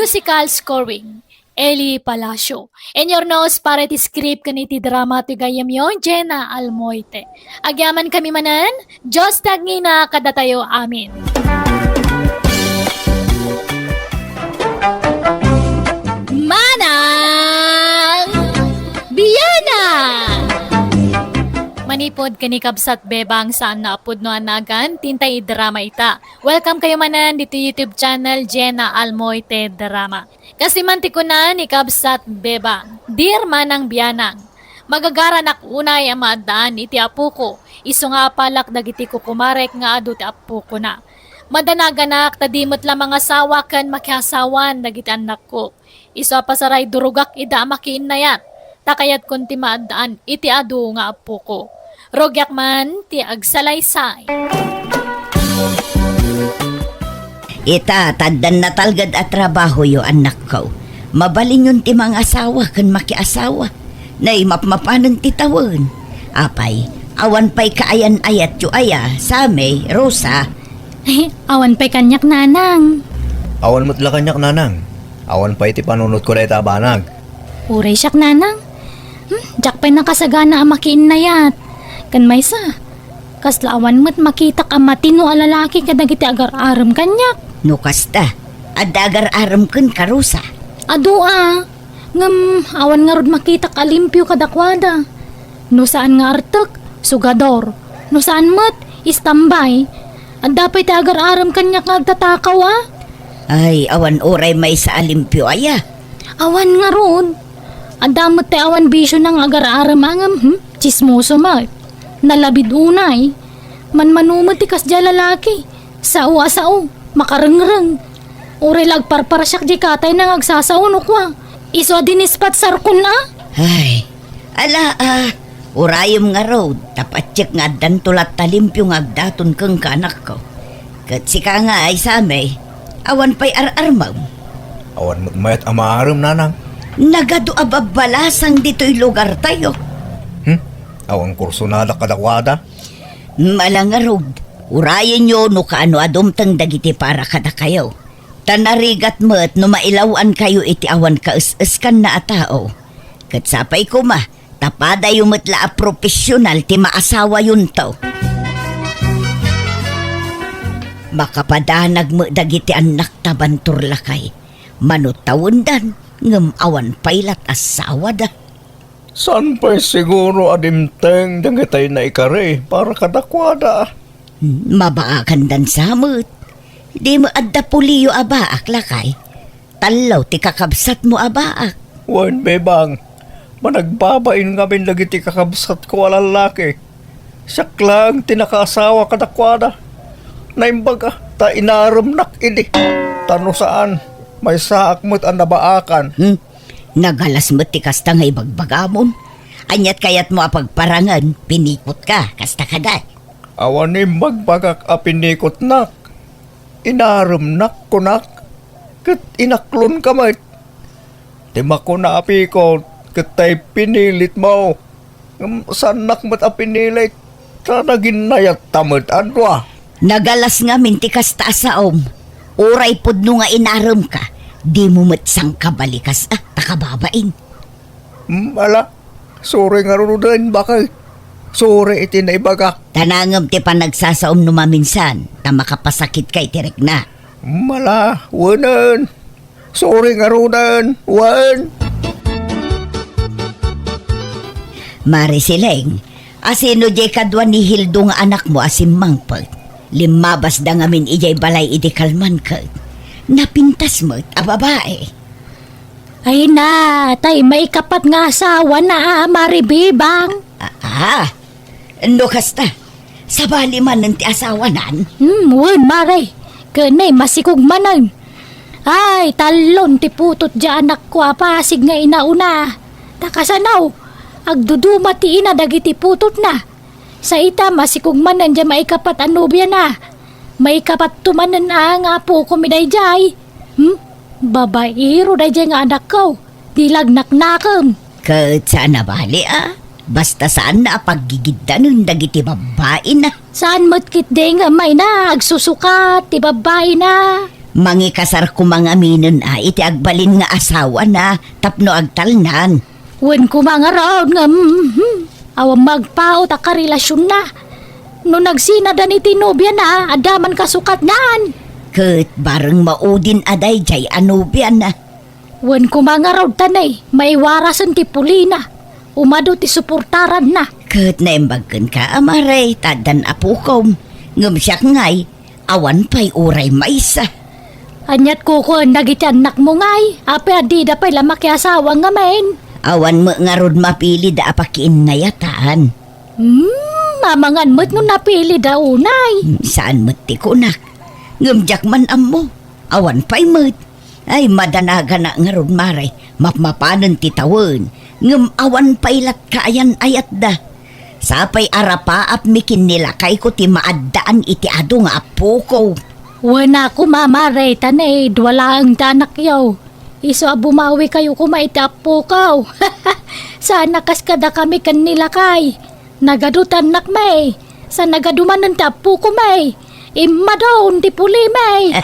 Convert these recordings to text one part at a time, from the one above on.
Musical scoring, Eli Palacio. And your nose para ti script kaniti drama ti gayam yon, JENA ALMOITE. Agyaman kami manan, Diyos tagina kadatayo amin. Manang Bianang! Manipod kani kabsat bebang saan naapod no anagan, tintay drama ita. Welcome kayo manan dito YouTube channel JENA ALMOITE Drama. Kasi mantikunan ni kabsat bebang, Dear Manang Bianang, magagaran ak unay ang maadaan iti apo ko. Iso nga palak dagiti ko kumarek nga adu ti apo ko na. Madanaganak tadimot lamang asawa kan makiasawan dagiti anak ko. Iso pasaray durugak ida makiin na yan. Takayat kon ti maadaan iti adu nga apo ko. Rogyak man ti agsalaysay. Ita, taddan na talgad at trabaho yo anak ko. Mabalin yun ti mga asawa kan makiasawa. Nay mapmapanan ti tawon. Apay, awan pa'y kaayan ayat yu aya, Same, Rosa. Awan pa'y kanyak nanang. Awan mo't la kanyak nanang. Awan pa'y ti panunot ko na itabanag. Uray siyak nanang. Jak pa'y nakasagana ang makiin na yat. Kan may sa. Kaslaawan mo't makitak ang matino a lalaki kadagiti agar-aram kanyak. No kasta, adagar aram kun karusa. Adua, ngam awan nga rod makitak alimpyo kadakwada. No saan nga artek, sugador. No saan mo't, istambay. At dapat agar-aram kanyak agtatakaw ah. Ay, awan oray may sa alimpyo aya. Awan nga rod. At damot te awan bisyo ng agar-aram angam, chismoso ma. Nalabid unay. Man-manumot ti kasdya lalaki. Sao, makarengreng. Uri lagparparasyak di katay nang agsasaunok wa. Iso dinispat sarkon na. Ay, ala urayom nga road. Tapatsik nga dan tulat talimpyo nga agdaton kang kanak ko. Katsika nga ay Same, awan pa'y ar-armaw. Awan mo't mayat amaaram nanang. Nagado ababalasang dito'y lugar tayo. Awan kursunada kadakwada. Malangarod, urayan nyo no kaano adumtang dagiti para kada kayo. Tanarigat mo't no mailawan kayo iti awan kaus-us kan na atao. Katsapay ko ma, tapada yung matla a profesional ti maasawa yun to. Makapadanag mo dagiti anak tabantur lakay. Manutawundan, ngam awan pailat asawa da. San pa'y siguro adimteng dagitay na ikare para kadakwada. Mabaakan dan samot. Di mo adda puliyo abaak lakay. Talaw ti kakabsat mo abaak. Wan bebang, managbabain ngamin dagiti kakabsat ko alalaki. Siyak lang tinakaasawa kadakwada. Naimbaga, ta inaram nak ini. Tano saan, may saak mo't ang nabaakan. Nagalas mo ti kasta nga ibagbagamon. Anyat kayat mo apagparangan, pinikot ka, kasta kaday. Awanim magbagak apinikot nak. Inaram nak kunak. Kat inaklon kamay. Tima ko na apikot, katay pinilit mo. Sanak mo't apinilit. Tanagin nayat tamad anwa. Nagalas nga minti kasta saom. Uray pudno nga inaram ka. Di mo matsang kabalikas takababain. Ala, sorry nga rin bakal. Sorry iti na ibagak. Tanangam ti panagsasaom no maminsan, na makapasakit kay tirek na. Mala, wanan. Sorry nga rin, wan. Marisileng, asino jay kadwa ni Hildo nga anak mo asim mangpag. Limabas da ngamin ijay balay iti kalman ka. Napintas mo't a babae. Ay na, tay may kapat nga asawa na maribibang. No kasta, sabali man ng ti asawa nan. Wan maray, kanay masikog manan. Ay, talon ti putot dya anak ko apasig nga inauna. Takasanaw, agduduma ti ina dagiti putot na. Sa ita masikog manan dya may kapat anubya na. May kapat tumanan nga po kumiday jay. Babaero day jay nga anak ko. Dilag naknakam. Kat saan na bali Basta saan na paggigiddanon dagiti babae na. Saan mo't kitde nga may na agsusukat ti babae na. Mangikasar ko mga minon iti agbalin nga asawa na tapno agtalnan. Wen ko mga raod nga awang magpaot a karelasyon na. No nagsinadan iti nobya na, adaman kasukat naan. Ket bareng maudin aday jay anubyan na. Wen ko mga raod tanay, maiwarasan ti pulina. Umado ti suportaran na. Ket naimbagken ka amaray, tadan apukom. Ngem siyak ngay, awan pa'y uray maisa. Anyat ko nagiti anak mo ngay, ape adida pa'y lamaki asawa nga main. Awan mo nga rod mapili da apakiin na yataan. Mamangan mo't no napili daw unay. Saan mo't ti kunak? Ngumjak man ammo. Awan pa'y mo't. Ay madanaga na nga rod maray. Mapmapanan ti tawon. Ngum awan pa'y lat kaayan ayat da. Sapay arapaap mikin nila kay ko ti maaddaan iti ado nga apo ko. Wana ko mamaray tanay, dwala ang tanak yaw. Iso bumawi kayo kumaitapo kaw. Sana kas kada kami kanila kay. Nagadutan nak may. Sa nagaduman ng tapo ko may. Imma daw ti puli may.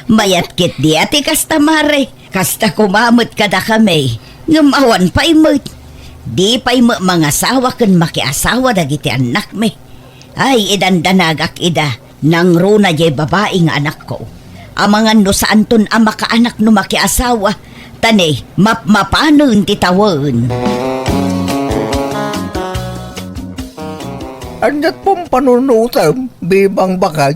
Mayat kit di ati kasta mare. Kasta kumamot kada kami. Ngumawan pa'y mo't. Di pa'y mga asawa kan makiasawa dagiti anak me. Ay idandanagak ida. Nang runa jay babae nga anak ko. Amangan no saan ton ang makaanak no makiasawa. Tane, mapmapanon ti tawon. Anyat pong panunutam, bibang bakay.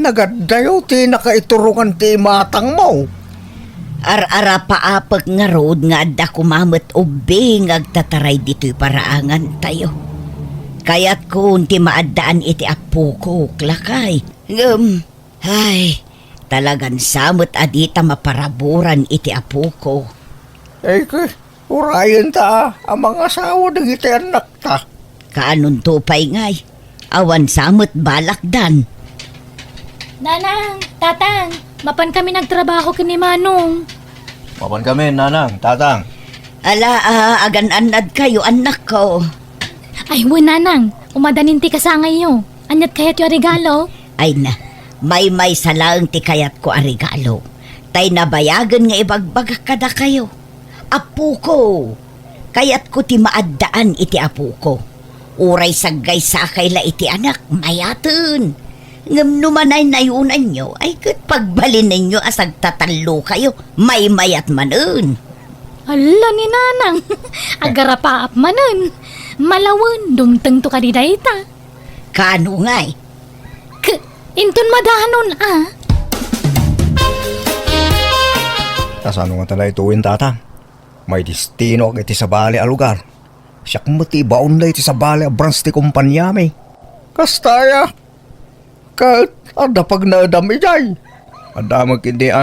Nagadayo ti nakaiturungan ti matang mo. Ar-ara paapag nga road nga adda kumamot ubing agtataray dito'y paraangan tayo. Kaya't kung ti maaddaan iti apo ko, klakay. Ay, talagan samot adita maparaburan iti apo ko. Ay ka, urayan ta, ang mga asawa ng iti anak ta. Kaanon tupay ngay, awan samot balakdan. Nanang, tatang, mapan kami nagtrabaho kini Manong. Mapan kami, nanang, tatang. Ala, agan-anad kayo, anak ko. Ay, nanang, umadanin ti kasangay nyo. Anyat kayat yung regalo? Ay na, may salaang ti kayat ko arigalo. Tay nabayagan nga ibagbagak kada kayo. Apo ko, kayat ko ti maaddaan iti apo ko. Uray saggay sakay la iti anak, mayatun. Ngam numanay nayunan nyo, ay kat pagbalin ninyo asag tatalo kayo, may mayat manun. Hala ni nanang, agarapaap manun. Malawan, dumteng to kadidayta. Kano ngay? Intun madahanon Tasano nga talay tuwin, tatang. May destino ag iti sabali a lugar. Siyak mati baon na iti sabali a branch ti kumpanyami. Kastaya, kat ada pag naadam ijay. Ada magkindi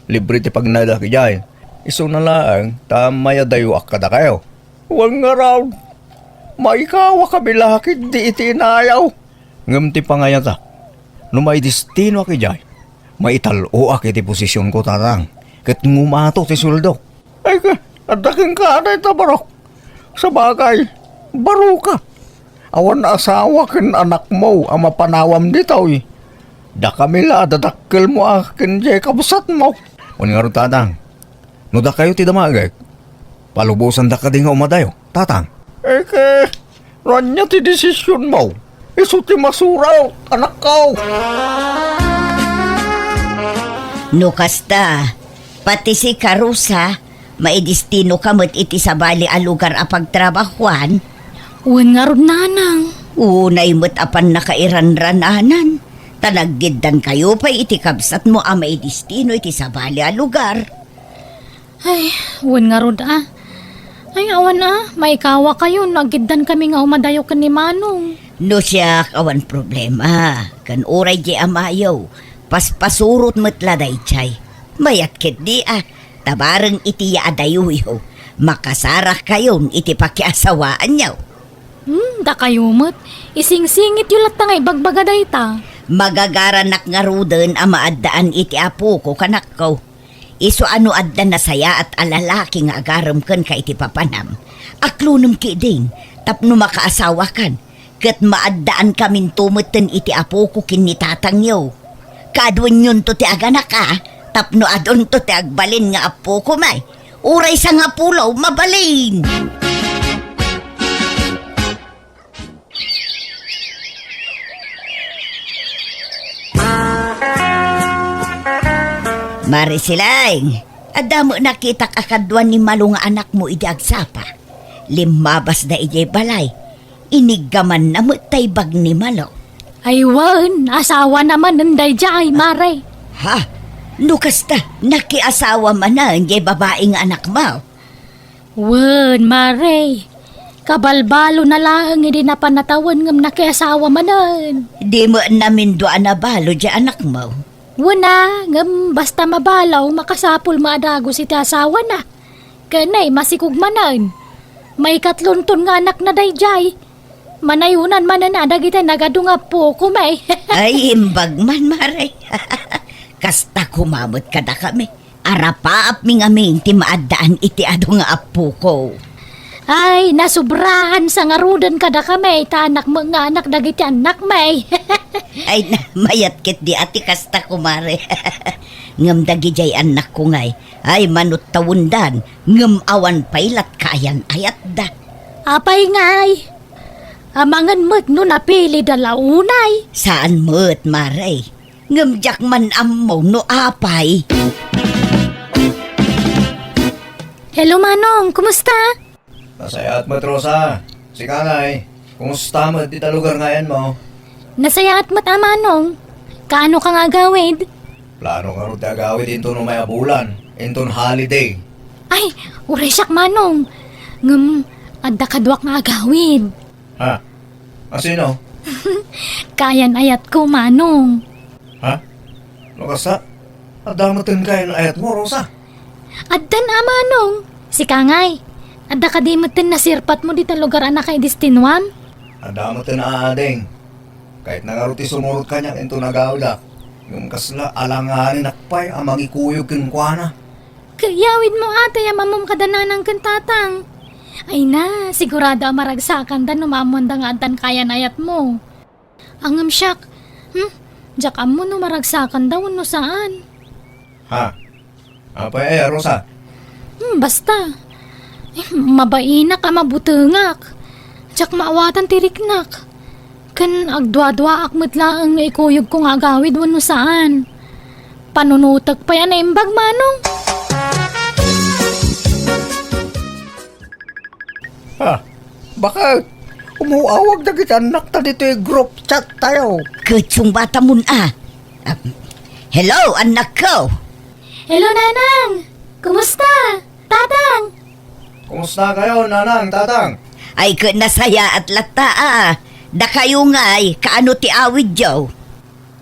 libre ti pag naada kijay. Iso na lang, tamaya dayo akada kayo. Huwag nga raw, maikawa kami lakit di iti inayaw. Ngam ti pangayata, no may destino kijay, maitalo ak iti posisyon ko, tatang. Kat ngumato ti suldo. Ay ka, adaking ka na ita barok. Sa bagay, baro ka. Awan na asawa kin anak mo ang mapanawam dito eh. Da kami la, dadakkel mo akin jay kabusat mo. Uning nga rin, tatang. No da kayo ti damagay, palubusan da ka di nga umadayo, tatang. Eh ke, ranya ti desisyon mo. Iso ti masuraw, anak ko. No kasta, pati si Karusa, maidistino kamot iti sabali a lugar a pagtrabahuan. Uwan nga ron nanang. Unay mo't apan nakairanrananan. Talaggidan kayo pa iti kabsat mo a maidistino iti sabali a lugar. Ay, uwan nga ron Ay, awan may kawa kayo, nagidan kami nga umadayo ka ni Manong. No siya awan problema. Kan uray di amayaw. Paspasurot matladay chay. Mayat kit di tabarang iti yaadayuyo. Makasarak kayon iti pakiasawaan nyaw. Da kayo mo't. Ising-singit yung latang ay bagbagaday ta. Magagaranak nga ruden ang maaddaan iti apo ko kanak ko. Iso ano adda na saya at alalaki nga agaram kan ka iti papanam. Aklunum ki din, tapno makaasawa kan. Kat maaddaan kamin tumutin iti apo ko kinitatang yaw. Kadwan yun to ti aganak tapno adon to ti agbalin nga apo ko may. Uray sa nga pulaw, mabalin. Marisilang, adamo nakita kakadwan ni Malo nga anak mo idi agsapa. Limabas na ijay balay. Inigaman na mo taybag ni Malo. Ay wan, asawa naman nanday jay, mare. Ha? Nukas ta, nakiasawa man na ang babaeng anak mo. Wan, mare. Kabalbalo na lang hindi na panatawan ngam nakiasawa manan. Di mo namin doon na balo di anak mo. Wala, ngam basta mabalaw makasapol maadago si ti asawa na. Kanay masikog manan. May katlunton nga anak na dayjay. Manayunan manan adagita nagadunga po kumay. Ay, imbag man, maray. Kasta kumamot ka na kami. Arapaap mi ngamin ti maadaan iti ado nga apo ko. Ay, nasubrahan sa ngarudan kada kami. Ta anak mo nga anak dagiti anak may. Ay, mayat kit di ati kasta kumare. Ngam dagi jay anak ko ngay. Ay, manut tawundan. Ngam awan pailat kayan ayat da. Apay ngay. Amangan mo't no napili dalaunay. Saan mo't, maray? Ngam jak man ammo no apay. Hello Manong, kumusta? Masaya at matrosa. Si Kangay, kumusta mo dito lugar ngayon mo? Nasaya at mata Manong. Kaano ka nga gawid? Plano ka rin agawid into no may abulan, into holiday. Ay, uray siyak Manong. Ngam, adda kadwak nga gawid. Ha? Sino? Kayan ayat ko Manong. Ha? Nakasa? Adamatin kayo ng ayat mo, Rosa. Addan Manong. Si Kangay. Adda kadimutin na sirpat mo dito lugar anak kay Distinwam? Adamatin na ading. Kahit nangaruti sumurot ka niya into nagawdak. Yung kasla alanganin nakpay ang magikuyog kinkwana. Kayawid mo ate ya mamam kadananang kantatang. Ay na, sigurado ang maragsakan dan numamon da nga adan kayan ayat mo. Angam siyak. Jakam mo no maragsakan daw no saan? Ha? Apa Rosa? Basta. Mabainak a mabutengak. Jak maawatan tiriknak. Kan agdwa-dwa akmet laang nga ikuyog kong agawid wano saan. Panunutag pa yan na imbag Manong. Ha? Bakit? Umuawag na kita anak ta dito yung group chat tayo. Kutsong bata mun hello, anak ko. Hello Nanang! Kumusta? Tatang! Kumusta kayo, nanang, tatang? Ay, nasaya at lata Da kayo ngay, kaano ti awid jaw?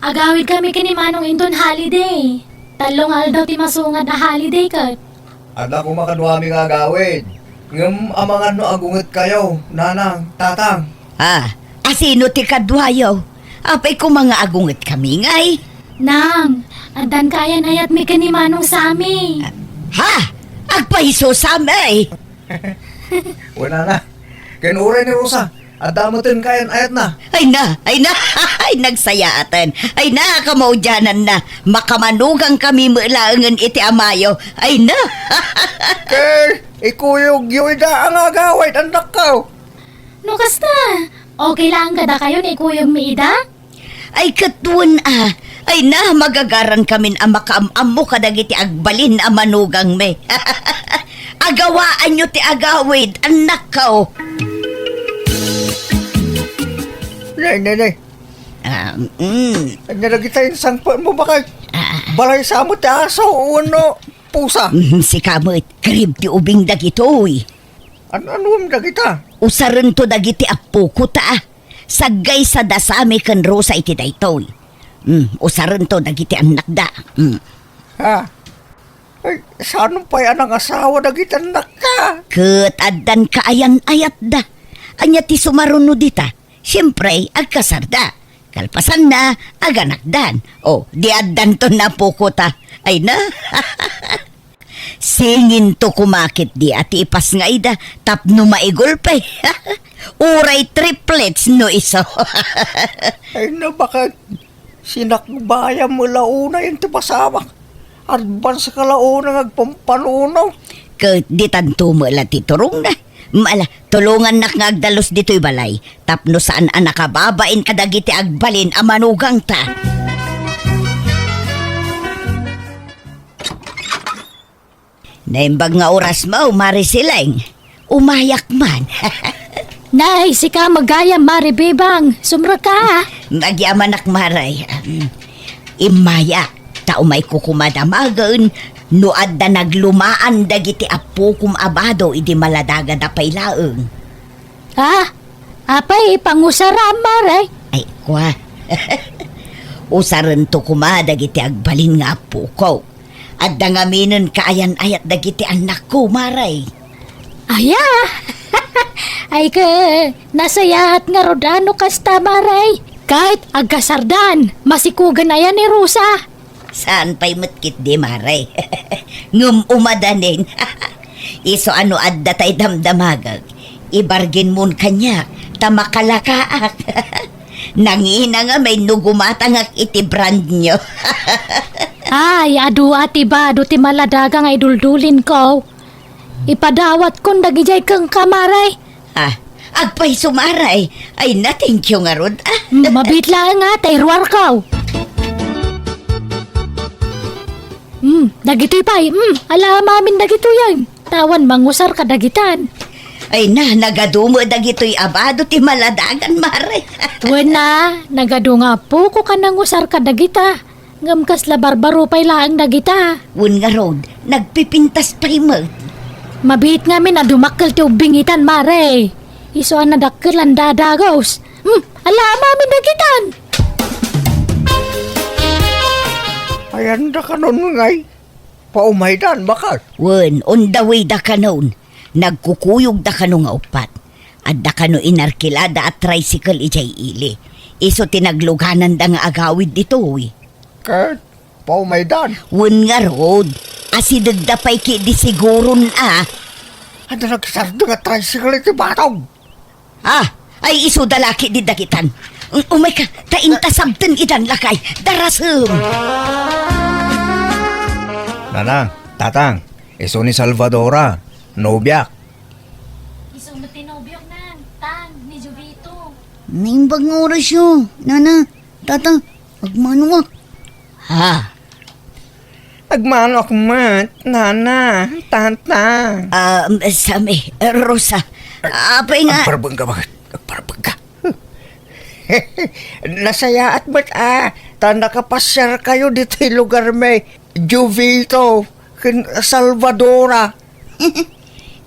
Agawid kami kini Manong indon holiday. Talong aldaw ti masungad na holiday kat. Ada ko makadwami nga gawin. Ngam amangan no agunget kayo, nanang, tatang. Asino ti kadwayaw? Apay ko mga agunget kami ngay. Nang, adan kaya ayat mi kini Manong sami. Ha? Agpaiso samay. Wala na. Kinuray ni Rosa. Adamutin kayan ayat na. Ay na, ay nagsayatan. Ay na, kamaudyanan na. Makamanugang kami mulaangan iti amayo. Ay na. Kay, ikuyog yung ida ang agawit, anak ko. No kasta, okay lang kada kayo ni Kuyog Miida? Ay katuan Ay na, magagaran kami ang makaamam mo kadagiti agbalin ang manugang me. Agawaan nyo ti agawid, anak ko. Nay. Nalagitayin sangpan mo bakit? Balay sa mo ti aso, uno, pusa. Si Kamot, karib ti ubing dagitoy. Ano dagita? Usaran to dagiti apo ko Sagay sa dasami kan Rosa iti daytoy. Usaran to dagiti anak da. Ha? Ay, saan pa yan ang asawa dagiti anak ka? Katadan kaayan ayat da. Anya ti sumaruno dita. Siyempre, agkasarda. Kalpasan na, aganakdan. Diadan to na pukota. Ay na. Singin to kumakit di at ipas nga ida. Tapno maigulpe. Uray triplets no iso. Ay na, bakit? Sinakbayan mo launa yung tipasamak. Advance ka launa ngagpampanunaw. Ket di tanto mo la titurong na. Maala, tulungan nak ngagdalos dito'y balay. Tapno saan ang nakababain kadagiti agbalin ang manugang ta. Naimbag nga oras mo, Marisileng. Umayak man. Nay, sika magayam, Mari Bebang. Sumra ka. Nagyaman ak maray. Imaya, tao may kukumadamagan. Nuad da naglumaan dagiti apo kum abado idi maladaga da paylaeng. Ha? Apay, pangusaram, Maray. Ay, kwa. Usaran to kuma dagiti agbalin nga apo ko. At dangaminan kaayan ayat dagiti anak ko, maray. Aya! Ay ka, nasayahat nga rodano kasta, Maray. Kahit agkasardan, masikugan ayan ni Rosa. Saan pa'y matkit di, maray? Ngum umadanin. Iso ano adda tay damdamagag. Ibargin mon kanya, tamakalakaak. Nangina nga may nugumatangak iti brand nyo. Ay, adu ati ba, adu ti maladaga nga iduldulin ko. Ipadawat kong dagijay kang kamaray. Ah, agpay sumaray. Ay na, thank you nga rod. Mabitla nga, tayrwar ko. Dagitoy pa'y, ala mamin dagito yan. Tawan mangusar ka dagitan. Ay na, nagadumo dagito'y abado ti maladagan, maray. Tuwan na, nagado nga po ko ka nangusar ka dagita. Ngam kasla barbaro pa'y laang dagita. Wun nga rod, nagpipintas pa'y mo. Mabit nga min na dumakkel ti ubingitan, Mare. Iso ang nadakkel ang dadagos. Ala mamin dagitan. Ayan da kanon ngay. Paumaidan bakal. Wun, on the way da kanon. Nagkukuyog da kano nga upat. At da kano inarkilada at tricycle ijay ili. Iso tinagluganan da nga agawid dito, Ket, paumaidan. Wun nga rod, asidag da pa'y ki di siguron Ada nagsardo nga tricycle iti batong. Ay iso dalaki di dakitan. Umay ka, taintasabten idan lakay, darasem. Nanang, tatang, iso ni Salvadora, nobyak. Iso na tinobyok nang, tang, ni Jovito. Nimbag nga oras yun, nana, tata, agmanuak. Agmanok mat, nana, tata. Sami, Rosa, apay nga. Agparabang ka bakit? Agparabang ka. Nasaya at ba't nakakapasyar kayo dito yung lugar may Jovito, Salvadora.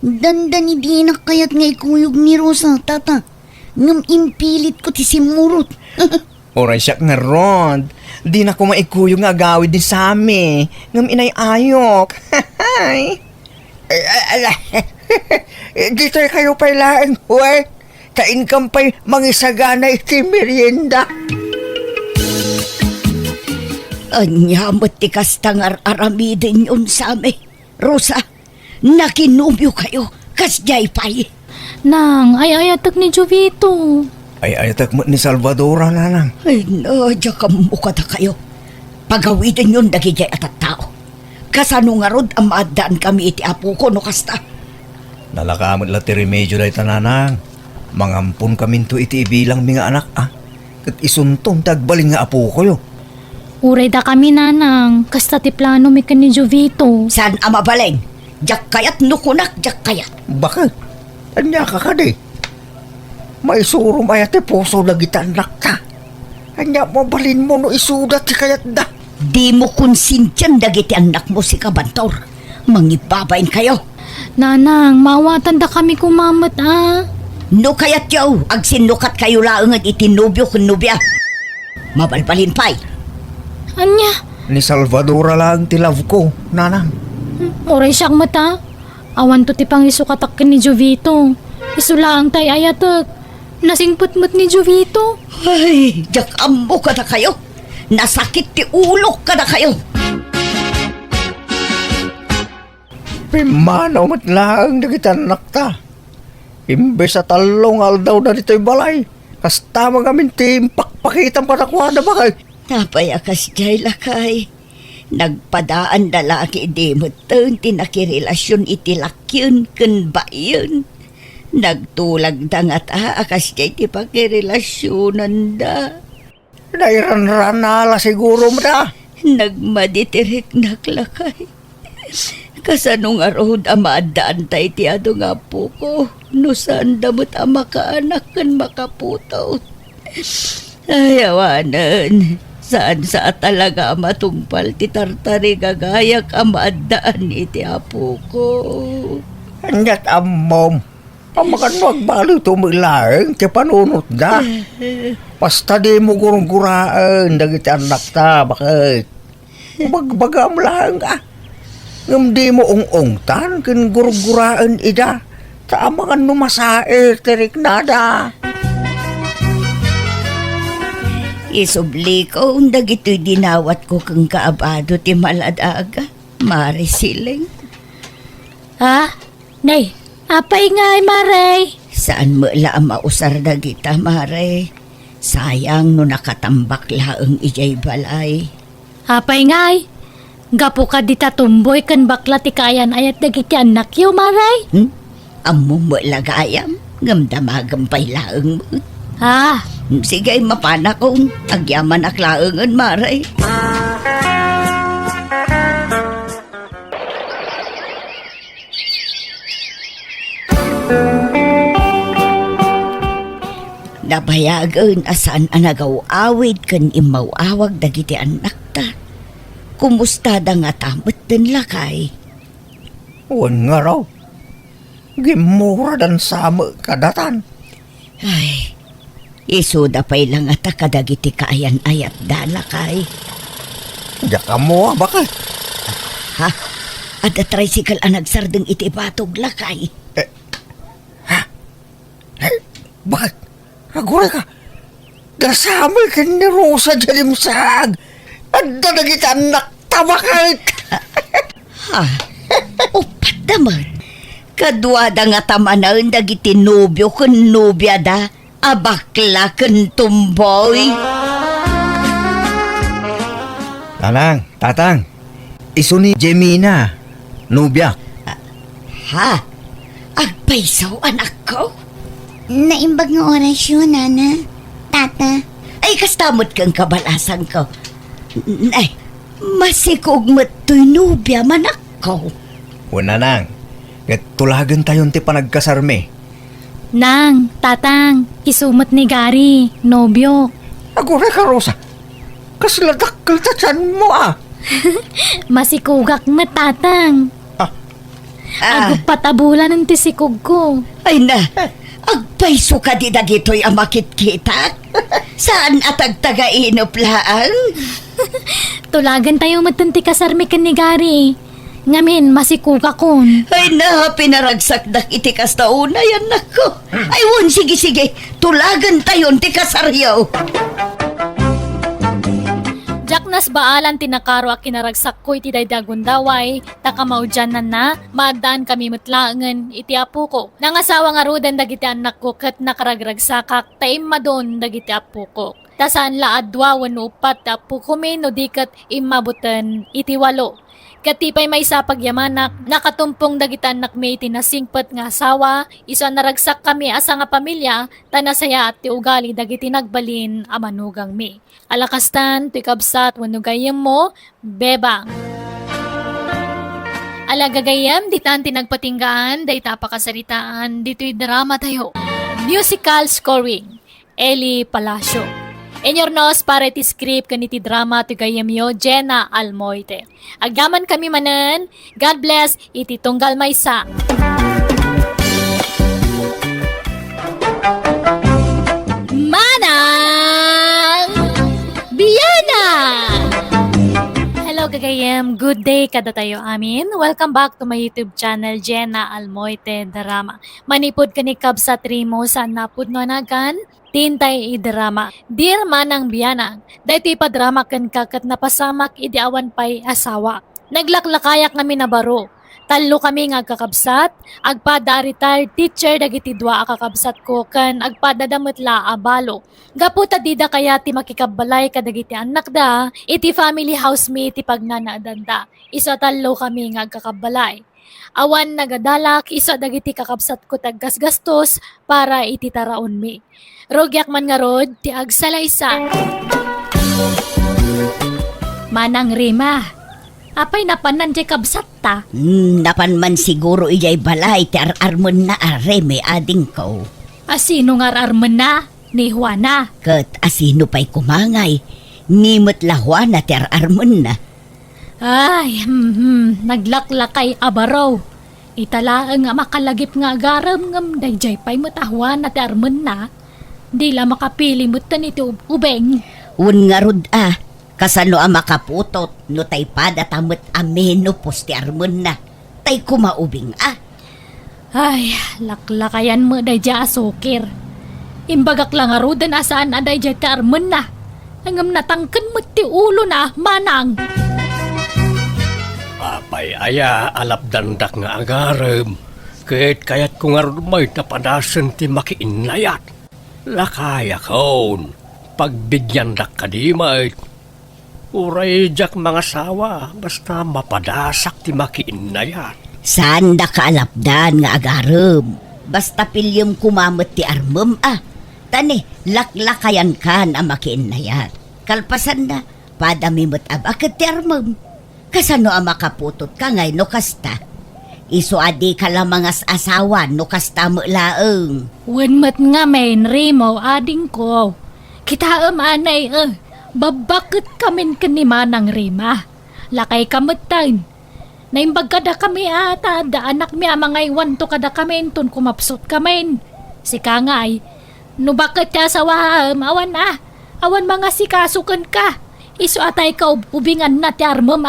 Dandani di na kaya't nga ikuyog ni Rosa, tata. Ngam impilit ko ti simurot. Oray siya nga Rod. Di na ko maikuyog nga agawid din sa amin. Ngam inay ayok. Dito kayo pailaan, huwag. Ka-income pa'y mangisagana iti merienda. Anyamot ti kastangar aramidin yun sa amin. Rosa, nakinubyo kayo, kasjay pa'y. Nang, ay ayatak ni Jovito. Ay ayatak mo ni Salvadora, nanang. Ay, nadya ka mukha na kayo. Pagawidin yun dagijay at tao. Kasano nga rod ang maadaan kami iti apo ko no kasta. Nalakamot la ti remedyo dahi tananang. Mangampun kami to iti ibilang mga anak Kat isuntong tagbaling nga apo ko yo. Uray da kami nanang, kasta ti plano mi ka ni Jovito. Saan ang mabaleng? Jak kayat nukunak, jak kayat. Bakit? Anya ka ka di? May suro maya ti puso na gitanak ta. Anya mabalin mo no isuda ti kayat da. Di mo konsintyan dagiti anak mo si Kabantor. Mangibabain kayo. Nanang, mawatan da kami kumamat No kayat yaw, agsinukat kayo laang at itinubyo kun nubya. Mabalbalin pa'y. Anya, Ni Salvadora lang ti love ko, nanang. oray siyang mata. Awan to ti pang isukatak ka ni Jovito. Isulaang tay ayatak. Nasingputmut ni Jovito. Ay, jak ambo ka na kayo. Nasakit ti ulok ka na kayo. Pimanaw mat lang na gitanak ta. Imbes sa talong aldaw na dito'y balay. Kas tama kami ti pakpakitang panakuha na bakay. Tapay akas jay lakay. Nagpadaan dalaki di meteng tinakirelasyon iti lakyun ken bayon. Nagtulag dangat akas jay ti pakirelasyonan da. Nairan-ranala siguro mo da. Nagmaditirik naklakay. Kasanong arod amaadaan tayo ti ado nga po ko. No saan damot ang makaanak kan makaputaw. Ayawanan. Saan sa talaga matungpal ti tartari gagayak amaadaan iti apo ko. Anyat amom. Pamakan mo agbalo tumilaeng ti panunot da. Basta di mo gurang-guraan dagiti anak ta. Bakit? Magbagam lang ngam di mo ong-ongtan kin gurang-guraan ida. Taamangan numasae tirik nada. Isubli ko undag ito'y dinawat ko kang kaabado ti maladaga. Mare siling. Ha? Nay, apay nga ay Maray. Saan mo laang mausar dagita, Mare? Sayang no nakatambak laang ijay balay. Apay nga ay. Gapo ka di tatumboy kan bakla ti kayan ayat dagiti anak yo Maray. Amo mo lagayam, ngamdamagampay laang mo. Ha? Sige, mapana kong agyaman aklaangan, Mare. Nabayagan asan anagaw-awid kan imaw-awag dagiti anak ta. Kumusta da nga tamot din lakay? Wan nga raw. Gimura dan sama kadatan. Ay, isuda pa'y lang at kadagiti kaayan ayat dalakay. Diyak ka mo bakit? Ha? At a tricycle ang nagsardeng iti batog lakay. Bakit? Agura ka. Dasamay ka ni Rosa Jalimsag. At dadagit anak tabakit. Ha? Upat naman. Kadwada nga tamanaan dagiti nobyo kun nobya da. Abakla kun tumboy. Tanang, tatang. Iso ni Jemina. Nubya. Ha? Agpaisaw anak ko? Naimbag ng orasyon, Nana. Tata. Ay, kastamot kang kabalasan ko. Ay, masikog mato'y nubya manak ko. Una nang. Tulagan tayon ti panagkasarme. Nang, tatang, isumot ni Gary, nobyo. Agura ka, Rosa. Kasladak ka tatsan mo Masikugak mo, tatang. Agop patabulan ng tisikog ko. Ay na, agpaiso ka di dagito'y amakit-kitat. Saan atagtaga-inop laang? Tulagan tayo matanti kasarmi kan ni Gary. Ngamin, masikuga kon. Ay na, pinaragsak dak iti kastauna yan nako. Ay won, sige, tulagan tayon ti kasaryaw. Jaknas baalan tinakaro a kinaragsak ko iti daydagon daway, takamaudyanan na, maadaan kami mutlaangan iti apo ko. Nangasawa nga rudan dagiti anak ko kat nakaragragsakak, taim madon dagiti apo ko. Tasaan laadwa wano upat apo ko no dikat imabutan iti walo. Katipay may sa pagyamanak, nakatumpong dagitan nakme tinasingpet nga asawa, iso naragsak kami asa nga pamilya, tanasaya at ti ugali dagiti nagbalin amanugang mi. Alakastan, ti kabsat, wanugayem mo, bebang. Alagagayem, ditan tinagpatinggaan, dayta pakasaritaan, dito'y drama tayo. Musical scoring, Eli Palacio. Enyornos para iti script kaniti drama ti gayemyo JENA ALMOITE. Agaman kami manan, God bless, iti tunggal maysa. Manang Bianang! Hello gagayem, good day kada tayo amin. Welcome back to my YouTube channel JENA ALMOITE Drama. Manipod kani kabsa trimo sa napudno nagan. Tintay i-drama. Dear Manang Bianang, dahiti pa drama kan kakat napasamak idiawan pa'y asawa. Naglaklakayak kami na baro. Talo kami nga kakabsat, agpada retired teacher dagiti dua a kakabsat ko kan agpada dametla abalo. Gaputa dida kaya ti makikabalay kadagiti anak da, iti family housemate ti pagnanaadanda. Isa talo kami nga agkakabalay. Awan nagadalak isa dagiti kakabsat ko taggasgastos para iti taraon mi. Rogyak man nga rod ti agsalaysa. Manang Rima, apay napanan jay kabsat ta? Napan man siguro ijay balay ti ararmon na areme ading ko. Asino nga ararman na? Ni Juana. Kat asino pa'y kumangay, nimot la Juana ti ararmon na. Ay, naglaklakay abaraw. Italaang nga makalagip nga agaram ngam dayjay pa'y matahwan na ti arman na. Di la makapili mo tan iti ubeng. Un nga rod kasano ang makaputot no tay pada tamot ameno posti armon na. Tay kumaubing Ay, laklakayan mo dayjay asukir. Imbagak lang nga rodan asaan aday dayjay ti arman na. Hangam natangken mo ti ulo na, manang. Apay aya alapdandak nga agarem. Kayat ko nga rumay tapadasan ti makiinlayat. Lakaya kaon. Pagbigyan dak kadimay. Uray jak mga sawa, basta mapadasak ti makiinayat. Saan da kaalapdan nga agarem? Basta pilyem kumamot ti armem Tani, laklakayan kan ang makiinayat. Kalpasan na, padamimot abakit ti armem. Kasano ang makaputot ka ngay no kasta? Iso adi ka lang mga asawa no kasta mo laeng. Wenmet nga main Rimo ading ko. Kita anay babakit kamin ni Manang Rima. Lakay kamutan. Naimbag kada kami ata, da anak mi amang iwan to kada kami ton kumapsot kamin. Si Kangay, no bakit ka sa awan awan mga sikasukan ka. Iso atay ka ubingan na ti armam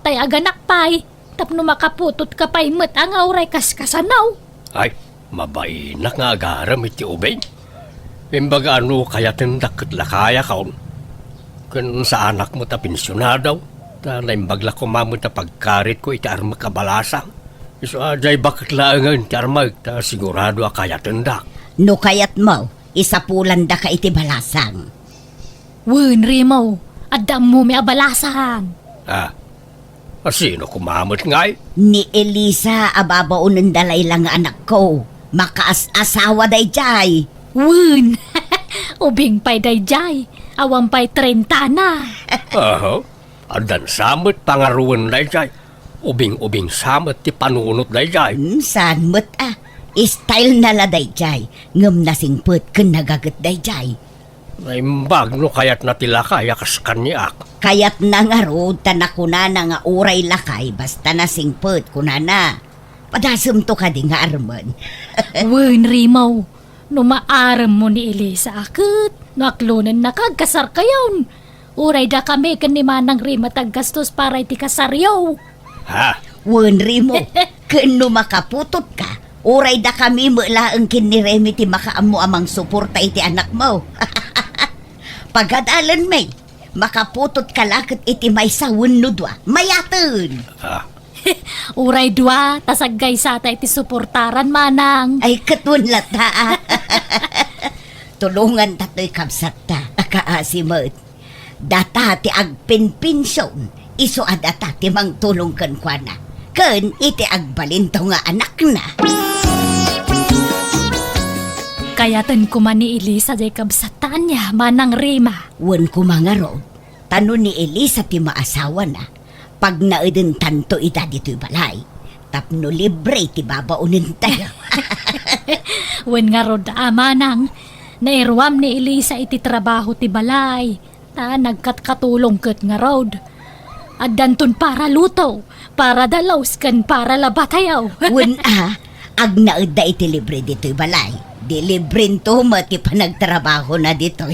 tay aganak pay. Tapno makaputot ka pay met ang auray kaskasanaw. Ay, mabainak nga agaram iti ubeng. Imbaga ano kaya tindak lakaya kaon. Kung sa anak mo ta pensyonadaw, ta naimbagla ko mamon ta pagkarit ko iti arma kabalasang. Iso ajay bakit laangan iti arma ta sigurado kaya tindak. No kayat mo, isapulan da ka iti balasang. Wen Rimo, adam mo may abalasang. Sino kumamot ngay? Ni Elisa ababaon ng dalay lang nga anak ko. Makaas-asawa day jay. Wen, ubing pay dayjay. Awang pay 30 na. Adan samot pangaruan day jay. Ubing-ubing samot ti panunot day jay. Saan mo't style na la day jay. Ngam nasing put kun nagagat day jay. Naimbag no kayat na tila kaya kas kanyak. Kayat na nga rood tanakuna na nga uray lakay basta nasing put kunana. Padasem to ka di nga armon. Wen Rimo, no maaram mo ni Elisa akit. Naklunan na kagkasar kayon. Uray da kami kan ni Manang Rima taggastos para iti kasaryaw. Wen Rimo, kano makaputot ka. Uray da kami mulaang kiniremi ti makaamu amang suporta iti anak mo. Pag-adalan may, makaputot ka lakit iti may sawun no dwa. Mayatun! Uray dwa, tasagay sa ta iti suportaran, Manang. Ay katun lata. Tulungan tato'y kabsat ta, akaasimot. Data ti agpinpinsyon, iso adata ti mang tulong kan kwa na. Kan iti agbalinto nga anak na. Kayatan ko man ni Elisa jay kabsatan niya, Manang Rima. Wan ko mga rod, tanong ni Elisa ti maasawa na. Pag naudin tanto ita dito'y balay, tapno libre ti babaunin tayo. Wen nga rod Manang, nairwam ni Elisa iti trabaho ti balay. Ta nagkatkatulong ket nga rod. Addanton para lutaw, para dalaws kan para labatayaw. Wen agnaud da iti libre dito'y balay. Di librin to mati panagtrabaho na dito'y.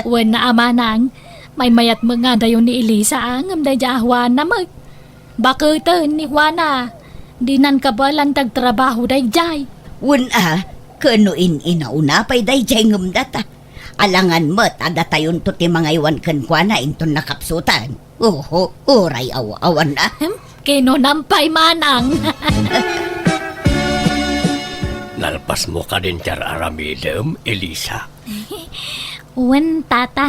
Wen na Manang, may mayat mga dayon ni Elisa angam da jahwan na mag. Bakit ni Juana, di nan kabalan tagtrabaho day jay. Wen kano inauna pa'y day jay ngam data. Alangan mo't adatayon to ti mga iwan kan kwa na inton nakapsutan. Oho, oray awan na. Kinunampay manang. Nalpas mo ka din tiyar aramidem, Elisa. When, tata,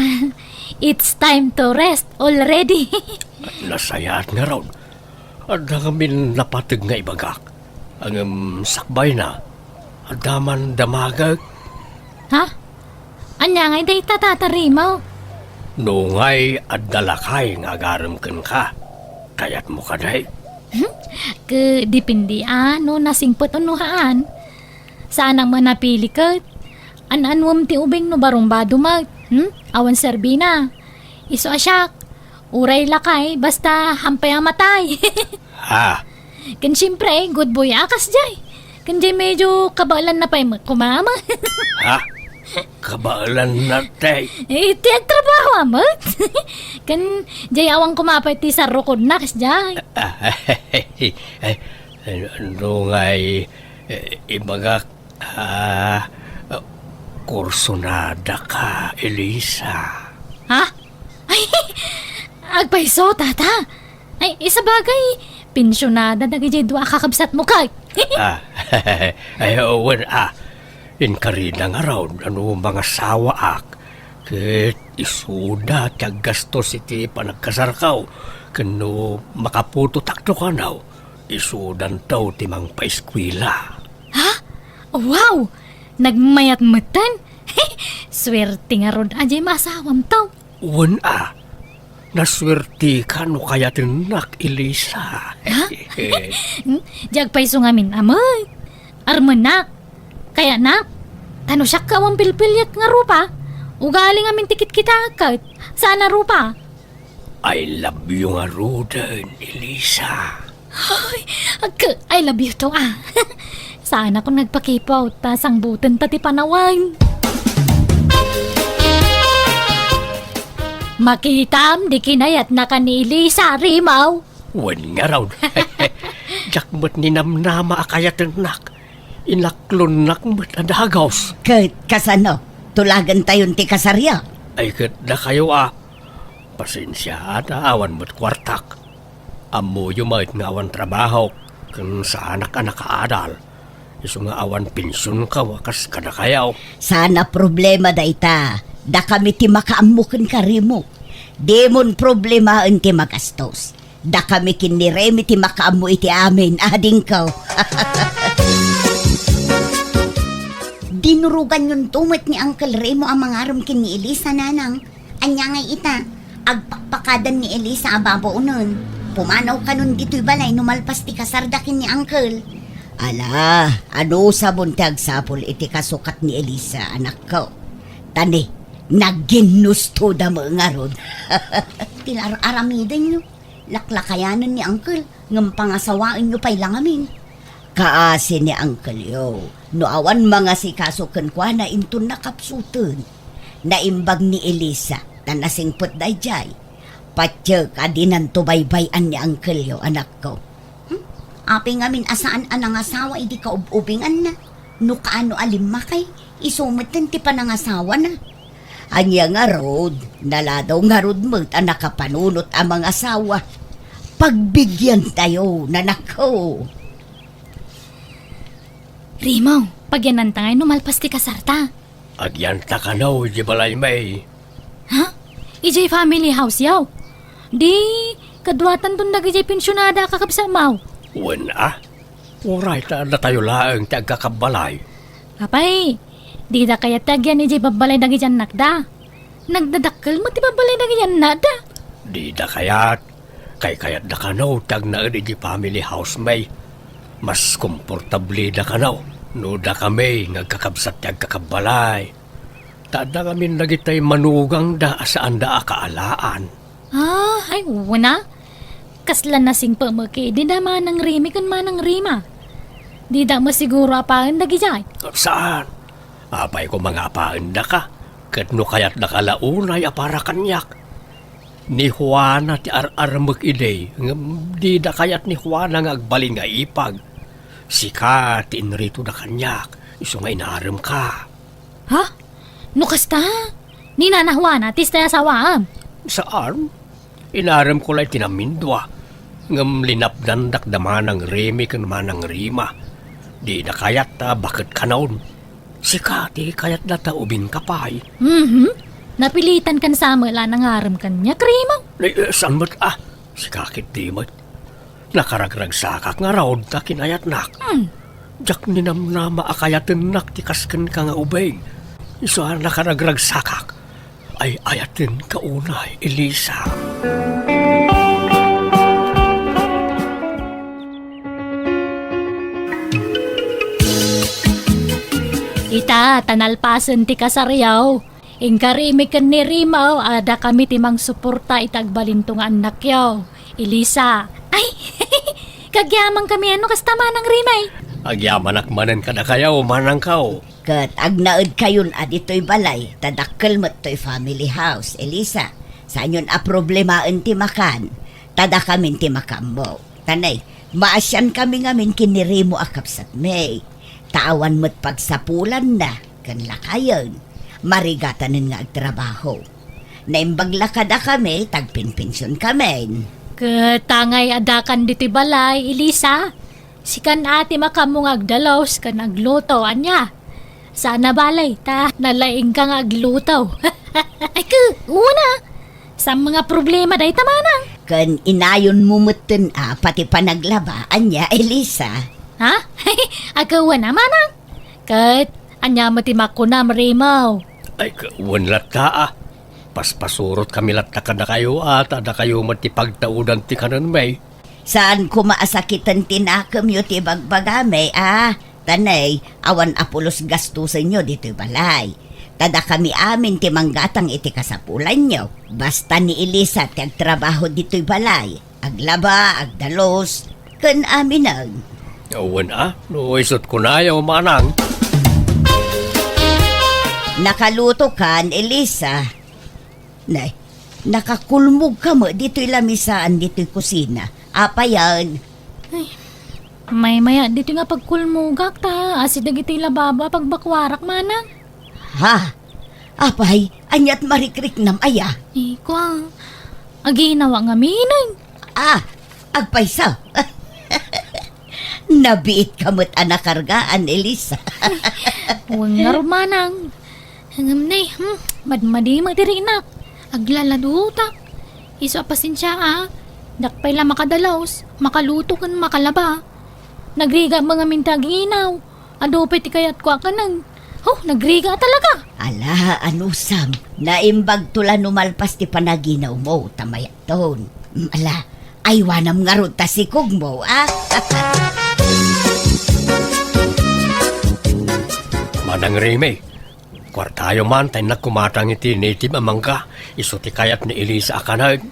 it's time to rest already. Nasayat nga raw. At kami napatag nga ibagak. Ang sakbay na. Adaman damagag. Ha? Anya ngay day tatatarimaw. Nungay at dalakay nga agaram ka. Kayat mo ka day. Dipindi no nasingpot unuhaan. Saan ang manapili ka? An-anwam ti ubing no barumbado mag. Awan serbina. Iso asyak. Uray lakay basta hampay ang matay. Ha? Kan siyempre, good boy akas jay. Kan jay medyo kabalan na pa'y kumama. Ha? Kabalan na tay. Iti ang trabaho amat. Kan jay awang kumapay ti sa rukod na kas jay. Nungay ibagak kursonada ka, Elisa. Ha? Ay, agpaiso, tata. Ay, isa bagay. Pensyonada na gajay dua kakabsat mo kay. Ay, wen inkarina nga raw, ano mga sawa ak. Ket isuda tiyag gastos iti panagkasarkaw. Kano makaputo takto ka naw. Isudan taw timang paiskwila. Ha? Wow! Nagmayat-matan? Swerte nga rod ajay masawam taw. Wen naswerte ka no kaya tinak, Elisa. Jag paiso ngamin amay. Armanak. Kaya nak, tano siya kawang pilpilyat nga rupa. Ugaling amin tikit kita kat. Sana rupa. I love you nga rodan, Elisa. Ay, I love you to Sana kung nagpakipaw, tasang butan tati panawan. Makitam, di kinayat na kanili sa rimaw. Wen nga raw. Jakmat ni namnama akayat nak. Inaklon nakmat adagaws. Kasano? Tulagan tayon ti kasarya. Ay kat na kayo Pasensya at awan mo't kwartak. Amo yumait nga awan trabaho. Kung sa anak-anak kaadal. Iso nga awan pensyon ka wakas kada kayaw. Sana problema da ita. Da kami ti makaamukan karimo. Demon problema ti magastos. Da kami kiniremi ti makaamu iti amin. Ading ko. Dinurugan yun tumot ni Uncle Remo ang mga aram kin ni Elisa nanang. Anya ngay ita, agpakpakadan ni Elisa ababo unon. Pumanaw ka nun dito'y balay numalpas ti kasardakin ni Uncle. Ala, ano sa buntag sapol iti kasukat ni Elisa, anak ko. Tani, nagginusto da mo nga ron. Tilar aramidan nyo. Laklakayanan ni Uncle, ngam pangasawain nyo pa'y lang amin. Kaasi ni Uncle yo. No awan mga si kasukan kwa na intun nakapsutun. Naimbag ni Elisa, na nasingpot da jay. Patyo ka dinan tubaybayan ni Uncle yo, anak ko. Api ngamin asaan anang asawa, hindi ka ubingan na. No kaano alimakay, isumatan ti panangasawa na. Anya nga rod, naladaw nga rod mo at nakapanunot ang mga asawa. Pagbigyan tayo, nanak ko. Rimaw, pagyanan tangay numalpas ti kasarta. Agyanta ka naw, di balay may. Ha? Ijay family house yaw. Di, kadwatan dun nagijay pensyonada kakabsamaw. Wen Uray na tayo laang tagakabalay. Kapay, di da kaya tagyan ijay babalay nagijyan nakda. Nagdadakkel mo ti babalay nagijyan nada. Di da kayat. Kayat da ka naw, tag na di family house may. Mas komportable da ka naw. No da kami, ngagkakabsat tagakabalay. Tada kami nagitay manugang da saan da akaalaan. Ay wana. Kaslan na sing pamaki, di da manang rimi kan manang rima. Di da masiguro apaan nagijay. Saan? Apay ko mga apaan da ka. Kat no kayat da kalaunay apara kanyak. Ni Juana ti ar-armag iday. Di da kayat ni Juana nga agbaling nga ipag. Sika ti inrito da kanyak. Iso nga inaram ka. Ha? Nukasta? Ni nanahwana, tista sawaam. Saan? Inaram ko lang tinamindwa. ngam linapdan dakdaman ng remi kan manang rima. Di na kayat ta bakit kanaon. Sika di kayat data ubing kapay. Napilitan kan sa mala nangaram kanya, krimaw. Saan mo't sikakit di mo't. Nakaragrag sakak nga raod ta kinayat nak. Jak ninamnama akayatin nak tikasken ka nga ubing. Iso nakaragrag sakak. Ay ayatin kaunay, Elisa. Ita, tanalpasan ti kasaryaw. Ingkarimi kan ni Rimaw, ada kami timang suporta itagbalintong anak yaw. Elisa. Ay, kagyamang kami kasta manang Rimay. Agyaman akmanan ka na kayaw, manang kao. Kat agnaod kayon adito'y balay, tadakkel mo't to'y family house, Elisa. Saan yun problemaan ti makan? Tada kamin ti makambo. Tanay, maasyan kami ngamin kinirimo akapsat may. Tawan mo't pagsapulan na, kan lakayon. Marigatanin nga agtrabaho. Naimbaglakada kami, tagpinpensyon kami. Katangay adakan dito'y balay, Elisa. Sikan ati makamong agdalaws kan agluto, anya. Sana balay, ta nalaing kang agluto. Ay una. Sa mga problema day tamanang. Kan inayon mumutin pati panaglaba, anya, Elisa. Ha? Agawan na manang. Kat, anya matimak ko na Rimaw. Ay kawan lata Paspasurot kami latta ka na kayo at ada kayo matipagtaudan ti kanan may. Saan ko maasakitan tinakam yo ti bagbagame, Tanay, awan apulos gastusan nyo dito'y balay. Tada kami amin ti manggatang iti kasapulan nyo. Basta ni Elisa ti agtrabaho dito'y balay. Aglaba, agdalos, kan amin ang. Awan no isot ko na yaw manang. Nakaluto kan, Elisa. Nay, nakakulmog ka mo dito'y lamisaan dito'y kusina. Apa yan? May maya dito nga pagkulmugak ta. Asid dagiti lababa pagbakwarak manang. Ha? Apay, anyat marikrik nam aya. Ikwa. Aginawa nga minay. Agpaysa. Nabiit kamot anakargaan, Elisa. Huwag nga rumanang. Hangam na madmadi magdirinak. Aglaladuta. Iso pasensya Dakpay la makadalaws. Makaluto kan makalaba. Nagriga mga mintaginaw. Adopay ti kayat kwa ka nang. Nagriga talaga. Ala, anusam. Naimbag tula numalpas ti panaginaw mo, tamayaton. Ala, aywanam nga ron tasikog mo, Manang Rime, kwartayo man tayo na kumatang iti native amangka. Iso ti kayat ni Elisa akanag.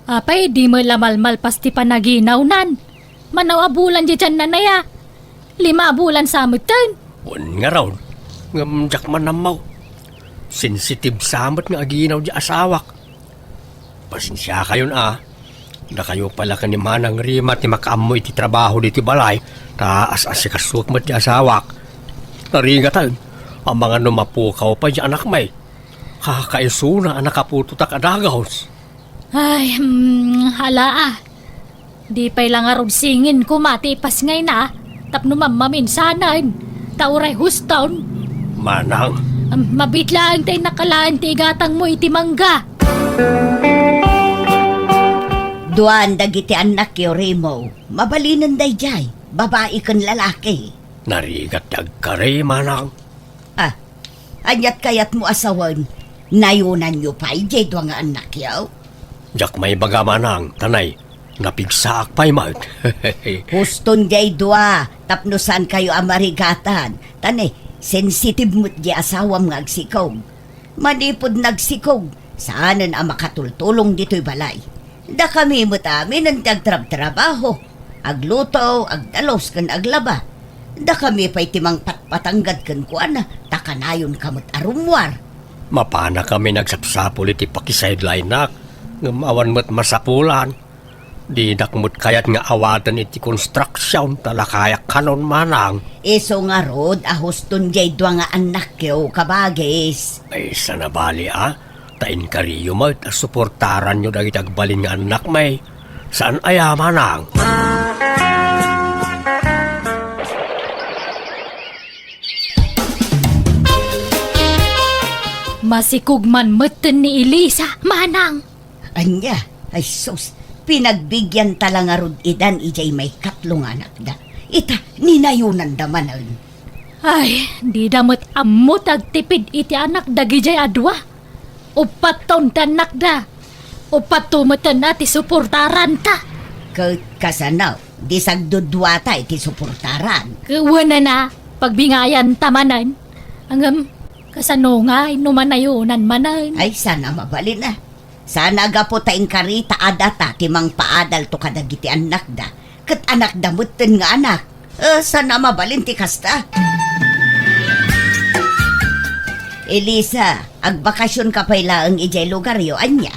Apay di mo lamalmal pas ti panaginaw nan. Manaw abulan di dyan na naya. 5 abulan sa amutan. Wan nga raw, ngamjak man namaw. Sensitive samot nga aginaw di asawak. Pasensya kayon na kayo pala ka ni Manang Rima ti makaamoy ti trabaho di ti balay. Taas asikasuk mo ti asawak. Naringatan, ang mga numapukaw pa di anak may. Kakaiso na anak kapututak adagaws. Ay, hala Di pa'y lang arog singin ko matipas ngay na. Tapno mamaminsanan. Tauray huston. Manang. Mabitlaan tayo nakalaan ti gatang mo iti mangga. Duan dagiti anak yo, Remo. Mabalinan day jay. Babae kan lalaki. Narigat agkare, manang. Anyat kayat mo asawan. Nayunan nyo pa jay duwa nga anak yo. Jak may baga manang, tanay. Napigsaak pa'y mag. Huston jay dua. Tapno saan kayo amarigatan. Tane, sensitive mo't di asawam nga agsikog. Manipod nagsikog. Saanan ang makatultulong dito'y balay. Da kami mo't amin ang tagtrab-trabaho. Agluto, agdalos kan aglaba. Da kami pa'y timang patpatanggad kan kuana. Takanayon kamot arumwar. Mapana kami nagsapsapul iti pakisideline nak. Ngamawan mo't masapulan. Di dakmut kayat nga awatan iti construction talakayak kanon manang. Iso nga rod, ahuston jay dwa nga anak yo kabagis. Ay sanabali Tain kariyo mo at suportaran nyo dagit agbalin nga anak may. Saan aya, Manang? Masikugman meten ni Elisa, Manang. Anya, ay sus, pinagbigyan talang arod idan ijay may katlong anak da. Ita, ninayunan da manan. Ay, di damot amot agtipid iti anak dagijay adwa. Upat taon tanak da. Upat tumatan na ti suportaran ta. Kasanaw, di sagdudwata iti suportaran. Kawana na, pagbingayan tamanan. Hanggang kasano nga, inumanayunan manan. Ay, sana mabalin na. Sana gapo taing karita adata timang paadal to kadagiti anak da. Kat anak da mutten nga anak. Sana mabalin ti kasta. Elisa, agbakasyon ka pa'y laang ijay lugar yo, anya.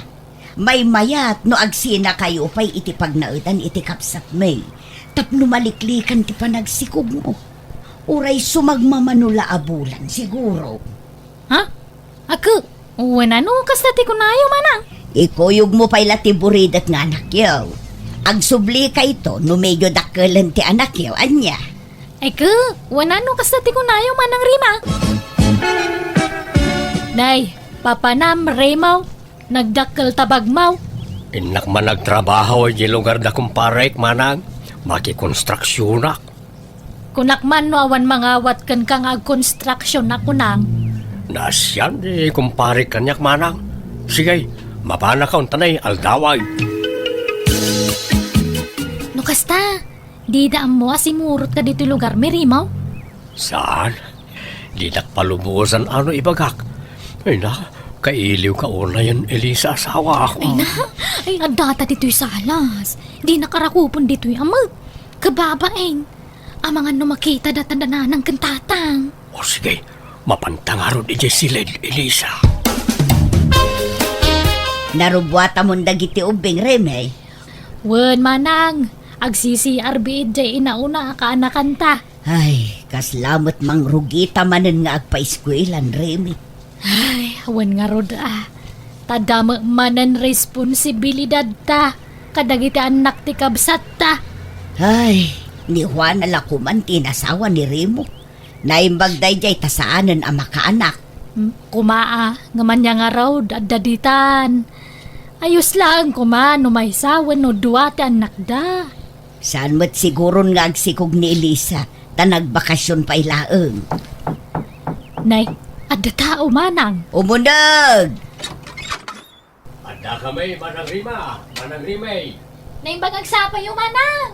May mayat no agsina kayo pa'y iti pagnaudan iti kapsat may. Tapno maliklikan ti panagsikog mo. Uray sumagmamanula abulan siguro. Ha? Ako? Wala no, kasati ko na ayaw, Manang. Ikuyog mo pa'y latiburidat nga anak yaw. Agsubli ka ito no medyo dakalan ti anak yaw, anya. Eko, wala no, kasati ko na ayaw, Manang Rima. Nay, papanam, Remaw, nagdakkel tabagmaw. Inak man nagtrabaho di lugar da kumparek, Manang. Makikonstruksyonak. Kunakman no awan mangawat kan kang ag-construction na kunang. Nasyan di kumparek kanyak, Manang. Sige, mapana ka untanay, aldaway. No kasta, di daan mo asimurot ka dito lugar, Merimaw. Saan? Di nakpalubusan ano ibagak. Ay na, kailiw ka una yan, Elisa, asawa ako. Ay adata dito'y salas. Di nakarakupon dito'y amag. Kababaeng. Amangan no makita datandana ng kantatang. O sige, mapantangaro di silid, Elisa. Narubwata mong dagiti ubing, Reme. Wen, Manang. Agsisi-RB jay inauna ka anakanta. Ay, kaslamot mang rugita manen nga agpa-eskwelahan, Reme. Ay, wen nga rod Tadama manan responsibilidad ta. Kadagiti anak ti kabsat ta. Ay, ni Juan alakuman tinasawa ni Remo. Naimbag dayjay tasaanan ang makaanak. Kumaa, ngaman niya nga raw, daditan. Ayos lang, no may sawan no duwate anak da. Saan mo't siguron nga agsikog ni Elisa, nagbakasyon pa ilaang. Nay, adda tao, Manang. Umundag! Anda kami, Manang Rima, Manang Rimay. Nay, bagagsapan yung Manang.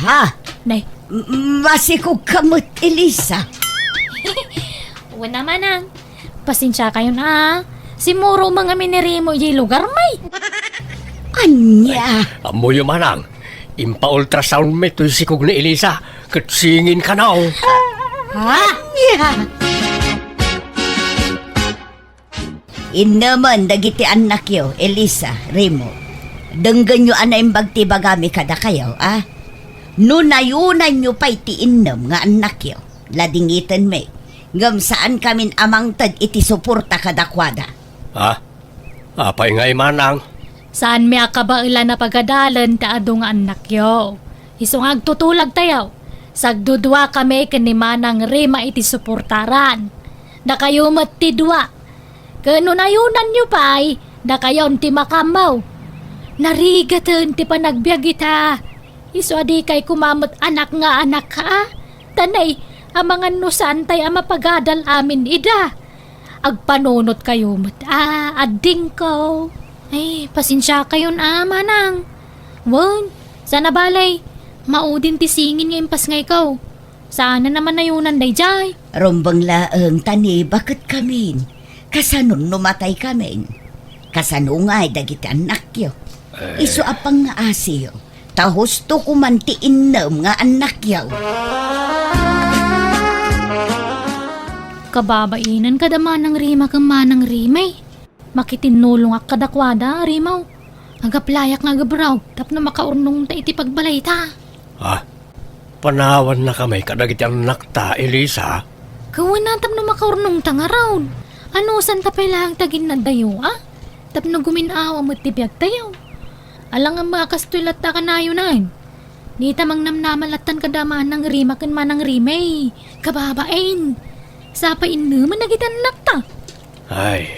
Ha? Nay, Masikog kamot, Elisa. wala Manang. Pasensya kayo na. Simuro mga minirimo yung lugar may. Anya? Amo yung Manang. Impa-ultrasound me to sikog ni Elisa. Katsingin ka na, oh. Anya? Inaman dagiti anak yo, Elisa, Remo. Denggan nyo anay bagtibagami kada kayo, ah? Nunayunan nyo pa'y tiinom nga anak yo. Ladingitan me. Ngam saan kamin amang tad iti suporta kadakwada. Ha? Apay ngay, Manang. Saan may akabailan na pag-adalan ta ado nga anak yo. Isong agtutulag tayo. Sagdudwa kami kani Manang Rima iti suportaran. Na kayo matidwa. Kanunayunan nyo pa'y na kayo ti makamaw. Narigatan ti panagbiag ita. Iso adi kay kumamot anak nga anak ka. Tanay, amangan no santay ama pagadal amin ida. Agpanunot kayo ading ko. Ay, pasensya kayo na, Manang. Wan, sana balay. Maudin ti singin nga impas nga ikaw. Sana naman nayunan day jay. Rombang laang tani, bakit kamin? Kasanong numatay kamin? Kasano nga ay dagiti anak yo. Iso apang nga asiyo. Tahusto kumantiin nam nga anak yo. Kababainan kada Manang Rima kang Manang Rimay. Makitinulong ak kadakwada, Rimaw. Agaplayak nga gabraw, tap na makaurnong ta iti pagbalay ta. Ha? Panawan na kami kadagiti anak ta, Elisa. Kawan tap na makaurnong ta nga raw. Ano, san tapay lang tagin na dayo, ah? Tap na guminawa mo tibiyag tayo. Alang ang mga kastulat ta kanayo na. Di tamang namnamalatan kadamaan ng rima kan manang rimay. Kababain. Sa pa inuman nagitan ta. Ay,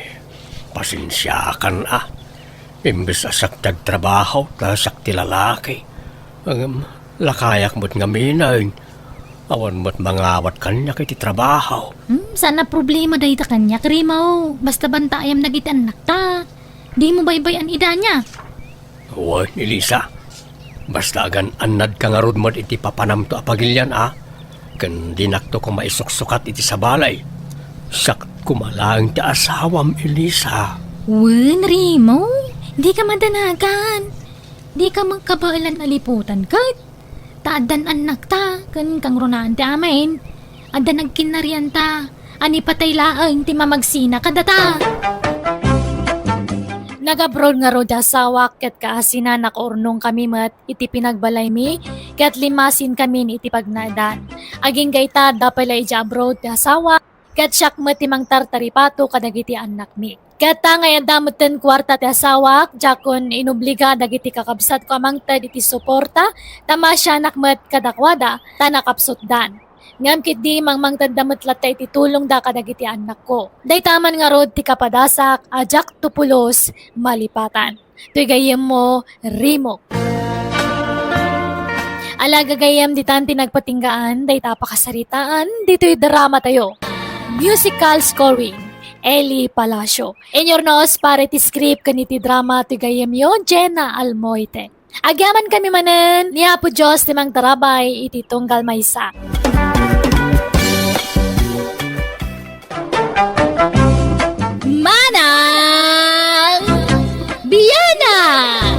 pasensya kan Imbes asak trabaho, tasak ti lalaki. Lakayak mo't ngaminayin. Awan mo't mangawat kanya kiti trabaho. Sana problema dahi ta kanya, krimaw. Basta banta ayam nagitan ta. Di mo baybayan ida niya. Uy, Elisa. Basta agan anad ka nga rod mo't iti papanam to apagilyan Kan dinakto ko maisuksukat iti sa balay. Sak kumalang ti asawam, Elisa. Wen, Rimo. Di ka madanagan. Di ka magkabailan aliputan kat. Taadan anak ta, kan kang runaan ti amin. Ada nagkinarian ta. Ani patay laang ti mamagsina kadata. Nag-abroad nga ro dasawak ket kaasina nakornong kami mat iti pinagbalay mi ket limasin kami iti pagnadan. Aging gayta dapay iti abroad dasawak ket syak met ti mangtartaripato kadagiti anak mi. Ket ngayon damutten kwarta ti asawak jakon inobliga dagiti kakabsat ko amangted iti suporta tamasya nakmet kadakwada tanakapsutdan. Ngam kit di mangmangtad damet latay ti tulong da kadagiti anak ko. Day taman nga rod ti kapadasak ajak tupulos malipatan. Tuy gayem mo Rimo. Alaga gayem di tanti nagpatinggaan day tapakasaritaan dito'y drama tayo. Musical scoring Eli Palacio. Inyor nos pare ti script kaniti drama ti gayem yo JENA ALMOITE. Agyaman kami manen niya po Diyos timang tarabay iti tunggal maysa. Manang Bianang!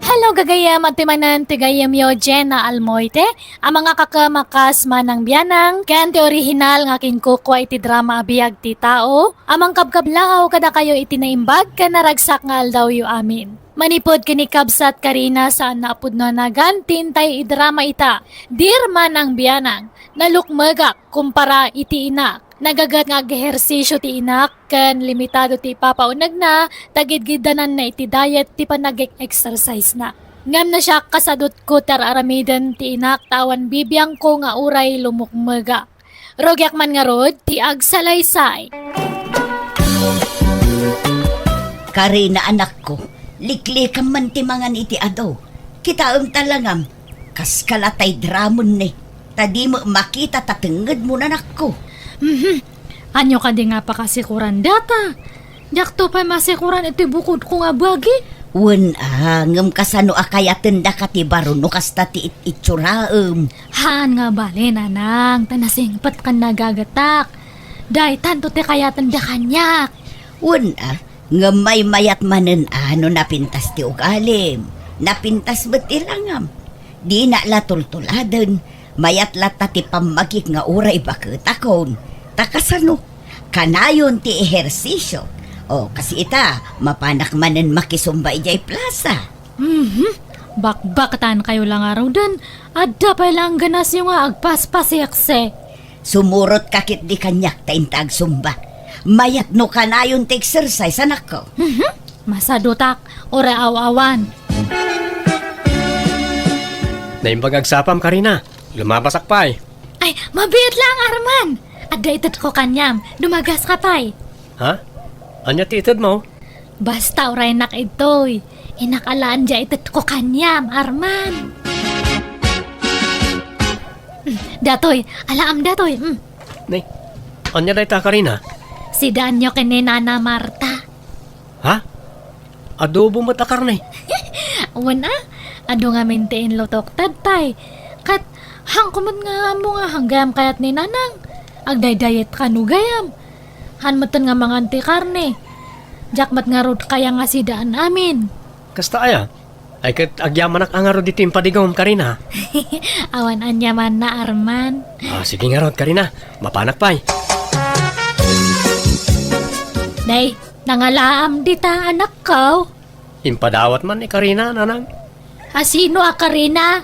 Hello gagayam at timanan tigayam yo JENA ALMOITE ang mga kakamakas Manang Bianang kan ti original nga kinkukwa iti drama abiyag ti tao amang kabkablaaw kada kayo iti naimbag ka naragsak nga aldaw yu amin. Manipod kini kabsat Karina saan naapod no nagan tintay idrama ita. Dear Manang Bianang, nalukmagak kumpara iti inak. Nagagat nga ehersisyo ti inak ken limitado ti papaunag na tagidgidanan na iti diet ti panag-exercise na. Ngam na siya kasadot ko tararamidan ti inak tawan bibiyang ko nga uray lumukmagak. Rogyak man nga rod ti agsalaysay. Karina anak ko, liklikam man ti mangan iti ado. Kitaam talangam, kas kalatay dramon ni. Tadi mo makita tatenged mo nanak ko. Anyo ka di nga pa kasikuran data. Jakto pa masikuran iti bukod ko nga bagi. Wen ngem kasano akayaten da kati baron no kasta ti itsuraem. Haan nga bali nanang tanasingpat kan nagagatak. Day tanto ti kayatan da kanyak. Wen ngem may mayat manen napintas ti ugalim. Napintas bet ilangam. Di na latultuladen. Mayat lata ti pamagik nga uray baketakon. Takasano, kanayon ti ehersisyo. O kasi ita, mapanak manen makisumba ijay plaza. Bakbakatan kayo lang araw dan. Adda pa lang ganas yung agpaspasiyakse. Sumurot kakit di kanyak ta intag sumba. Mayat no kanayon ti exercise anak ko. Masadutak, ora aw-awan. Naimbag agsapam, Karina. Lumabasak pa Ay, mabiyat lang Arman. Adda itad ko kanyam, dumagas ka pa'y. Ha? Anya ti itad mo? Basta oray nak ito'y. Inakalaan dya itad ko kanyam, Arman. Datoy, alaam datoy. Nay, anya day ta, Karina? Si Danyo kini Nana Marta. Ha? Adobo mata karne. Wana, ado nga mintiin lotok tadpay. Kat, hangkumot nga mo nga hanggang kayat ni Nanang. Agday-diet ka no gayam. Hanmatan nga mga anti-karne. Jakmat nga rod kaya nga si daan amin. Kasta aya? Ay kat agyamanak ang arod dito yung padigom, Karina. Awan anyaman na Arman. Sige nga rod, Karina. Mapanak pa'y. Day, nangalaam dita anak ko. Impadawat man ni Karina, nanang. Asino a Karina?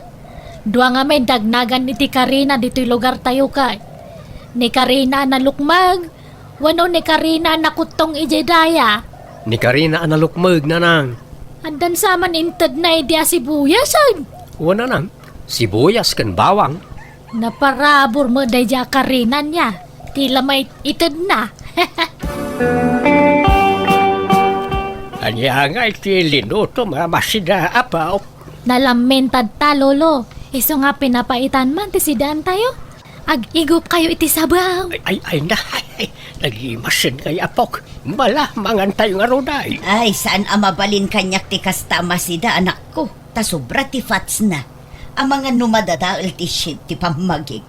Dua nga may dagnagan ni ti Karina dito'y lugar tayo kay. Ni Karina na lukmag, wano ni Karina na kutong ijedaya. Ni Karina analukmag, nanang. Andan saman inted na idea sibuyas ay. Wala nang, sibuyas kan bawang. Naparabor mo day ja karinan niya. Tila may ited na. Anya nga itilinuto mamasida apaw. Nalamentad ta, lolo. Iso nga pinapaitan man ti sidaan tayo. Ag-igop kayo iti sabaw. Ay na, nag-imasin kay apok. Mala, mangan tayo nga runay. Ay, saan amabalin kanyak ti kastama sida anak ko? Ta sobra ti fats na. Ang mga numadadaal ti shit ti pamagig.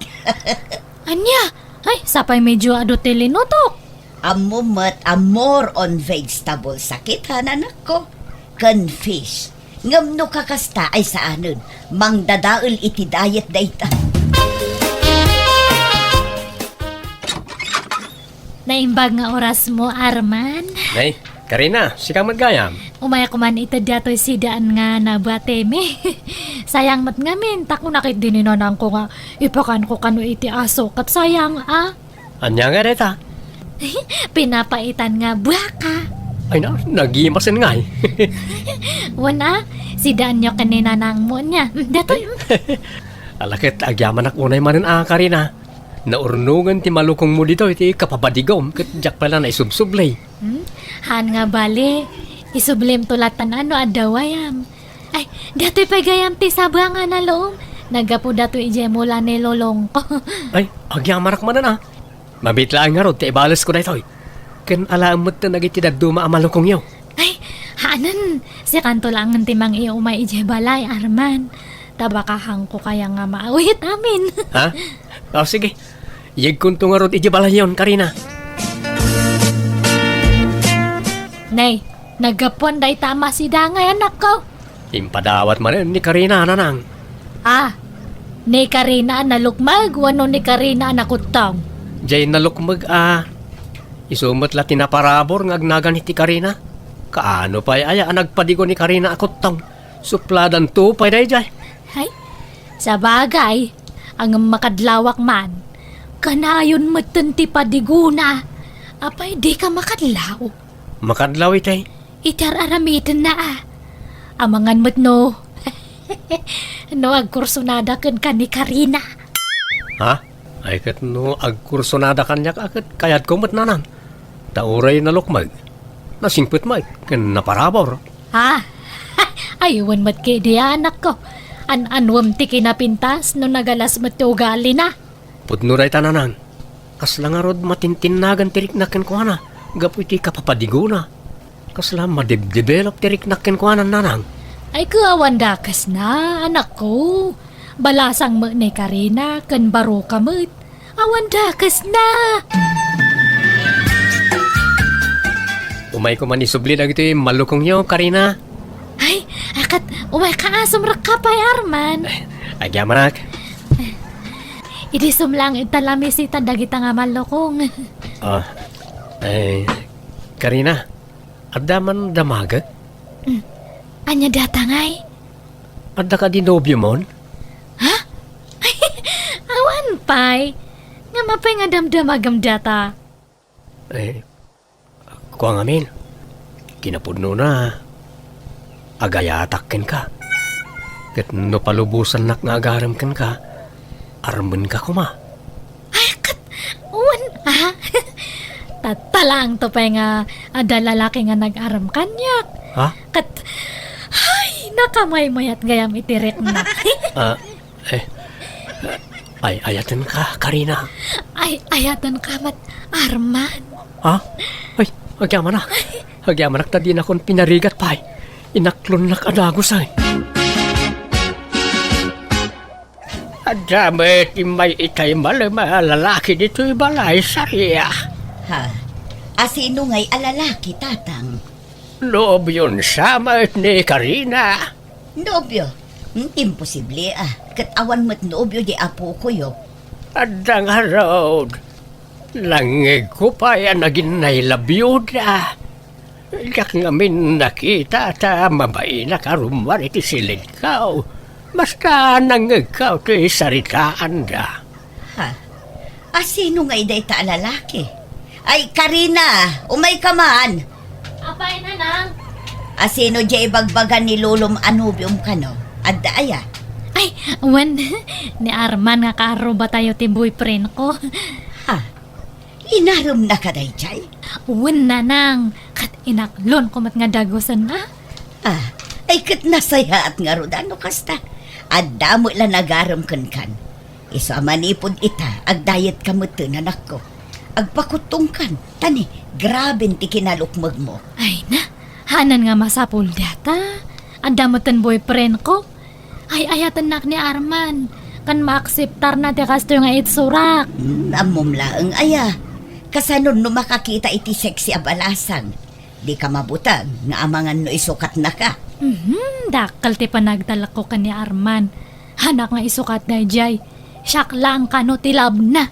Anya? Ay, sapay medyo adote linutok. Amumat more on vegetable sakit anak ko. Kan fish. Ngam no kakasta ay saanon. Mangdadaal iti diet dayta. Naimbag nga oras mo, Arman. Nay, Karina, sikang magayam. Umaya ko man ito dato'y sidaan nga na bateme. Sayang mat ngamin, tako nakit dininanang ko nga ipakan ko kano iti aso kat sayang Anya nga reta? Pinapaitan nga buwaka. Ay na, nag-imasin nga eh. Wana, sidaan nyo kanina nang mo niya. Dato'y. Alakit, agyaman ak unay manin Karina. Naurnungan ti malukong mo dito, iti kapabadigom, kat jak pala na isubsublay. Han nga bali, isublim tulatan ano adawayam. Ay, dato'y pagayam ti sabanga na loom. Nagapo dato'y ijemula ni lolong ko. Ay, agyamarak manan Mabitlaan nga ron, ti ibalas ko na ito. Kan alaamot na nagitidad duma ang malukong yaw. Ay, hanan, si kanto lang ang timang iyo may ijebalay, Arman. Tabakahang ko kaya nga maawit amin. Ha? O sige, yag kunto nga ron ijibala yon, Karina. Nay, nagapon day tama si Dangay anak ko. Impadawat man rin ni Karina, nanang. Ni Karina na lukmag, wano ni Karina na kutang. Jay nalukmag isumot la tinaparabor ngagnagan iti Karina. Kaano pa aya nagpadigo ni Karina akot tong. Supladan to pa day jay. Ay, sa bagay, ang makadlawak man, kanayon matanti padiguna. Apay, di ka makadlaw. Makadlaw itay. Itararamitin na Amangan mo't no. No, agkursunada kan ka ni Karina. Ha? Ay kat no agkursonada kanyak akat kayat kumot nanan. Tauray na lukmag. Nasingpit may kan naparabor. Aywan mat kay di anak ko. Anwam ti kinapintas no nagalas matugali na. Pudnuray tananan. Kasla nga rod matintinagan tirik nakin ko na. Gapu iti kapapadigo na. Kasla madib-develop tirik nakin ko na nanang. Ay kuawan dakas na, anak ko. Balasang mo ni Karina, kan baro kamot. Awan dakas na. Umay ko man isubli na ito yung malukong nyo, Karina. Ay, akat, umay ka asumrak ka pa, Arman. Agyamanak. Idisum lang italamisi dagita nga malukong. Karina, adda man damagag? Anya datangay? Adda ka di nobyo mon? Awan pay. Nga mapay nga damdamagam data. Kuha nga min. Kinapudno na. Agayatakin ka. Kat no palubusan nak nga agaramkan ka. Armen ka kuma. Ay, kat, uwan, Tatalang to pa nga ada lalaki nga nag-aram kanyak. Ha? Kat, ay, nakamay-mayat gayam itirik na. Ay, ayatan ka, Karina. Ay, ayatan ka mat, Arman. Ha? Ay, agyamanak. Agyamanak na din akong pinarigat pa. Inaklon na kadagos ay. Adamit, may itay malama lalaki dito'y balay sariya. Ha? Asino nga'y alalaki, tatang? Loob yun samat ni Karina. Nobyo? Imposible Katawan mo't nobyo di apo ko yo. Adang harod. Langig ko pa yan naging nailabiyuda. Yak ngamin nakita ta mabay na karumar iti silid kao. Basta nangig kao ti saritaan da. Ha? Asino nga'y day ta lalaki? Ay, Karina! Umay ka man! Apay na nang. Asino di ibagbagan ni Lulom Anubium kano? Adda aya? Ay, wan, ni Arman nga kaaro ba tayo ti boyfriend ko? Ha? Inarom na ka dayjay? Wan na nang, kat inaklon ko mat nga dagosan na. Ah, ay kat nasaya at nga rodano kasta. Adda mo lang nagaram kan. Isa manipod ita, agdayet ka mo anak ko. Agpakutong kan, tani, grabe ti kinalukmag mo. Ay na, hanan nga masapul data. Ang damutan boyfriend ko. Ay ayatan nak ni Arman. Kan maakseptar na ti kasto nga itsurak. Amom laeng aya. Kasanon no makakita iti sexy abalasang. Di ka mabutag, nga amangan no isukat na ka. Dakal ti panagdala ko ka ni Arman. Hanak nga isukat na jay. Siyak lang kano tilab na.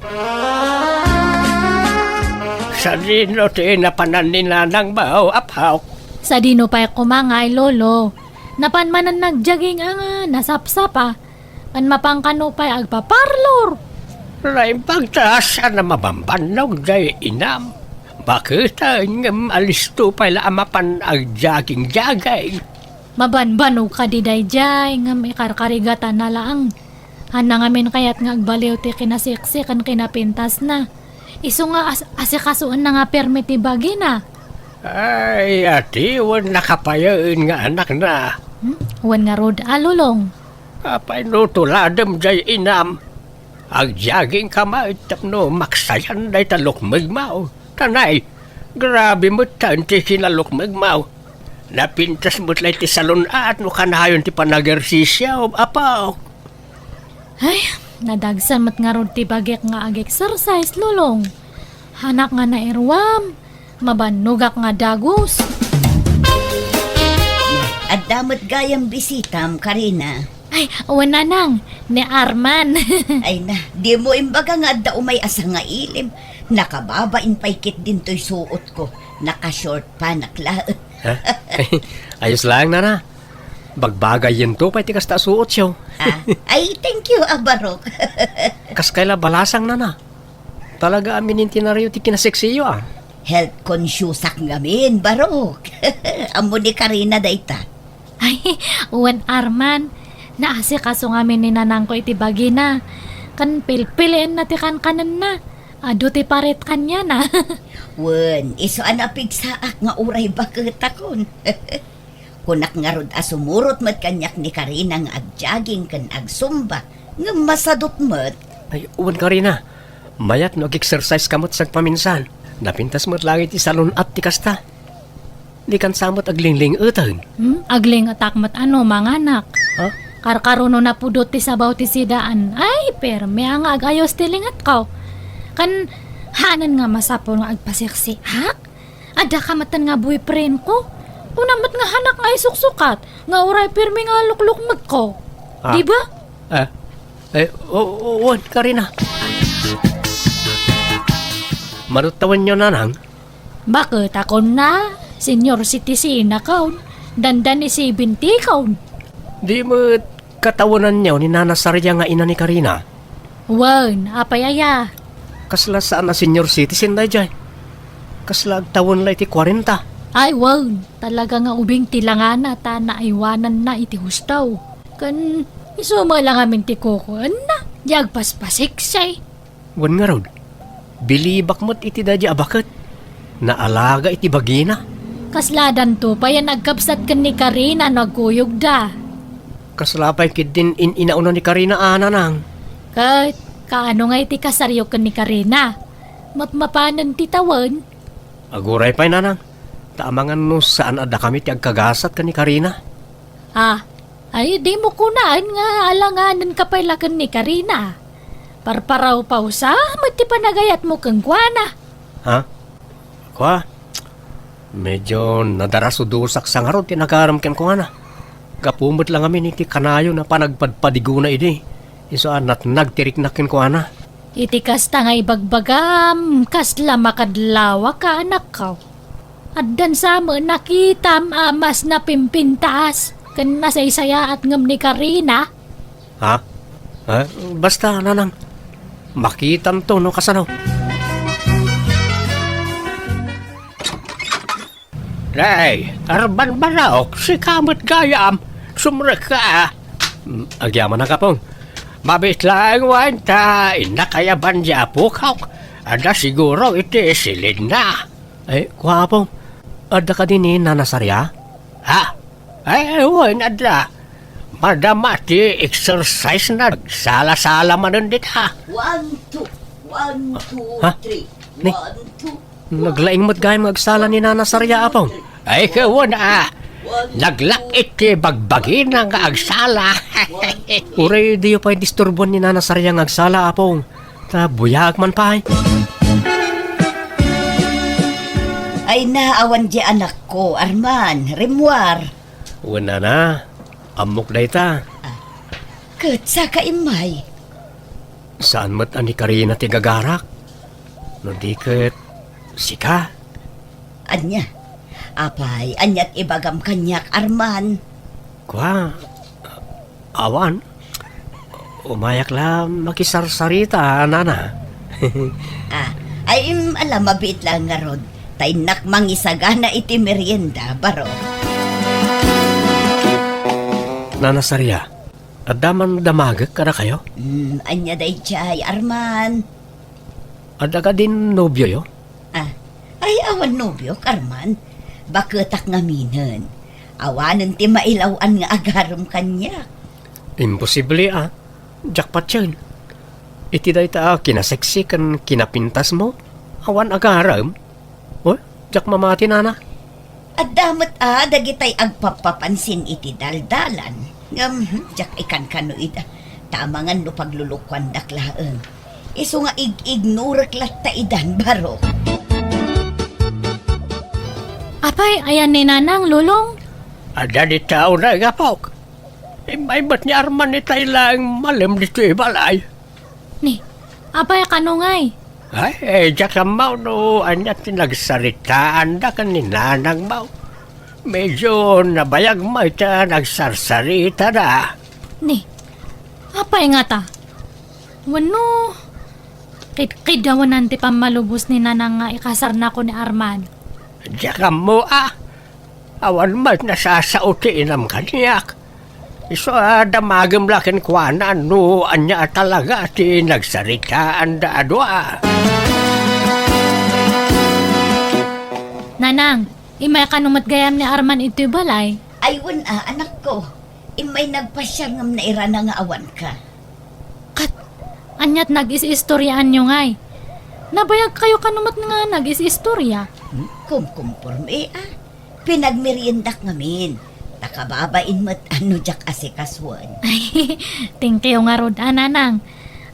Sa dino ti napanan ni nanang bao apaw. Sa dino pa kumangay lolo. Napanmanan nagjaging nga nasapsapa. Kan mapangkano pa agpaparlor. Lain pagtaas na mabambanog day inam. Bakit ang alisto pala amapan ang jaging-jagay? Mabanbanog ka di dayjay nga may karkarigatan na lang. Hana ngamin kayat nga agbaliw ti kinasiksi kan kinapintas na. Iso nga asikasuan na nga permiti bagi na. Ay, ati, wan nakapayain nga anak na. Wan nga rod alulong. Kapay no tuladam jay inam. Ang jaging kamay tapno maksayan day talok magmaw. Tanay, grabe mo tanti kinalok magmaw. Napintas mo't lay ti salon at no kanayon ti panagersisyaw, apaw. Ay, nadagsan mat nga rod ti bagek nga ag-exercise lulong. Hanak nga na irwam. Mabanugak nga dagos. At damot gayang bisitam, Karina. Ay, wana nang, ni Arman. Ay na, di mo imbaga nga adda umay asa nga ilim. Nakababain paikit din to'y suot ko. Naka-short pa, naklaot. Ha? Ayos lang na. Bagbagay yun to, pa'y tikas ta suot siyo. Ay, thank you, Abarok. Kas kaila balasang na. Talaga aminin tinaryo ti kinaseksiyo Health conscious ak ngamin, Barok. Amo ni Karina dayta. Ay, wan Arman. Naasikaso ngamin ni nanang ko iti bagi na. Kan pilpiliin na ti kan kanan na. Ado ti paret kanya na. Wen, iso anapig saak nga uray bakit akon. Kunak nga rod asumurot mat kanyak ni Karina nga agjaging kan agsumba. Nga masadot mat. Ay, uwan ka rin mayat no exercise kamot sa paminsan. Napintas mo't langit ti salon at ti kasta. Di kan samot aglingling utan. Agling atak mat ano, mga anak. Ha? Karkaruno na pudot ti sabaw ti sidaan. Ay, perme ang agayos ti lingat ko. Kan hanan nga masapol nga agpaseksi. Hak? Ada kamatan nga boyfriend ko. Unamat nga hanak nga isuksukat. Nga uray perme nga luklukmag ko. Diba? Uwan ka rin Marutawan nyo nanang? Bakit ako na? Senior citizen account. Dandan ni 70 account. Di mo katawanan nyo ni Nana Sarya nga ina ni Karina? Wan, apayaya. Kasla saan na senior citizen na dyan? Kasla agtawon la iti 40. Ay, wan. Talaga nga ubing tilangan na ta naiwanan na iti hustaw. Kan, isuma lang amin ti kukuan na. Yagpaspasik siya'y. Wan nga rod. Bilibak mo't iti dadya abakit. Naalaga iti bagina. Kasladan to pa yan nagkapsat kan ni Karina nagkuyog da. Kaslapay kid din inauna ni Karina ananang. Kahit kaano nga iti kasaryo kan ni Karina. Mapmapanan ti tawan. Aguray pa'y nanang. Taamangan no saan ada kami ti agkagasat ka ni Karina. Ay di mo kunaan nga alanganan ka pala kan ni Karina. Parparaw pausa, mati panagayat mo kang guana. Ha? Kwa? Medyo nadarasudusak sa nga ron, tinagaram ken ko nga na. Kapumot lang kami iti kanayo na panagpadpadigo na ini. Iso anat nagtirik na ken ko na. Iti kasta nga ibagbagam, kasla makadlawa ka anak ka. Addan sa mo nakitam amas na pimpintas, kan nasaysaya at ngam ni Karina. Ha? Basta nanang, makitan to no kasano. Day, arban baraok, si kamot gayam. Sumrek ka. Agyaman na ka pong. Mabit lang wanta, inakayaban niya po kaok. Ada siguro iti silid na. Ay, kuha pong. Ada ka din ni Nanasarya? Ha? Ay, huwag adla. Madamati exercise na. Sala-sala manundit ha. 1, 2. 1, 2, Ha? 3. Ni? 1, 2. Naglaing mo't gayam magsala ni Nanasarya apong. Ay, kawan Naglak iti bagbagin ang agsala. Uray, di yung pa'y disturbon ni Nanasarya ang agsala apong. Ta, buyag man pa'y. Ay naawan di anak ko, Arman, Rimwar. Wala na. Amok na ita. Kat sa kaimay. Saan mo't ani Karina ti gagarak? No di kat sika. Anya, apay, anyat ibagam kanyak, Arman. Kwa, awan. Umayak lang makisarsarita, nana. Ay alam mabit lang nga rod. Tay nakmang isagana iti merienda, baro. Nanasarya, adaman damagak ka na kayo? Anya day chay, Arman. Ada ka din nobyo yo? Ay awan nobyo, Arman. Baketak nga minen. Awanan ti mailawan nga agarom kanya. Imposible Jackpot yun. Iti day ta kinaseksi kan kinapintas mo. Awan agaram. O, jak mamati nana. At damat dagitay agpapapansin iti daldalan. Jak ikan kanoid. Tama nga no paglulukwan daklaeng. Iso nga ignorak latta idan baro. Apay, ayan ni Nanang, lulong. Ada di tao na gapok. May ba't ni Arman ni lang malam dito ibalay. Ni, apay kanungay. Ay, jak mau no, anya tinagsaritaan da kan ni Nanang mau. Medyo nabayag mo ita nagsarsarita na. Ni, apay nga ta. Wano, kidawan nanti pamalubos ni Nanang nga ikasar na ko ni Arman. Diyan mo awan mas nasasauti inam kanyak. Iso damagam lakin kuana no anya talaga ti nagsaritaan da adwa. Nanang, imay kanumat gayam ni Arman ito balay. Aywan anak ko. Imay nagpasyangam na irana nga awan ka. Kat, anyat nag-is-istoryaan nyo ngay. Nabayag kayo kanumat nga nag-is-istorya. Kumporme Pinagmeriendak ngamin. Nakababain mo't ano jak asikaswan. Ay, thank you nga rod, Nanang.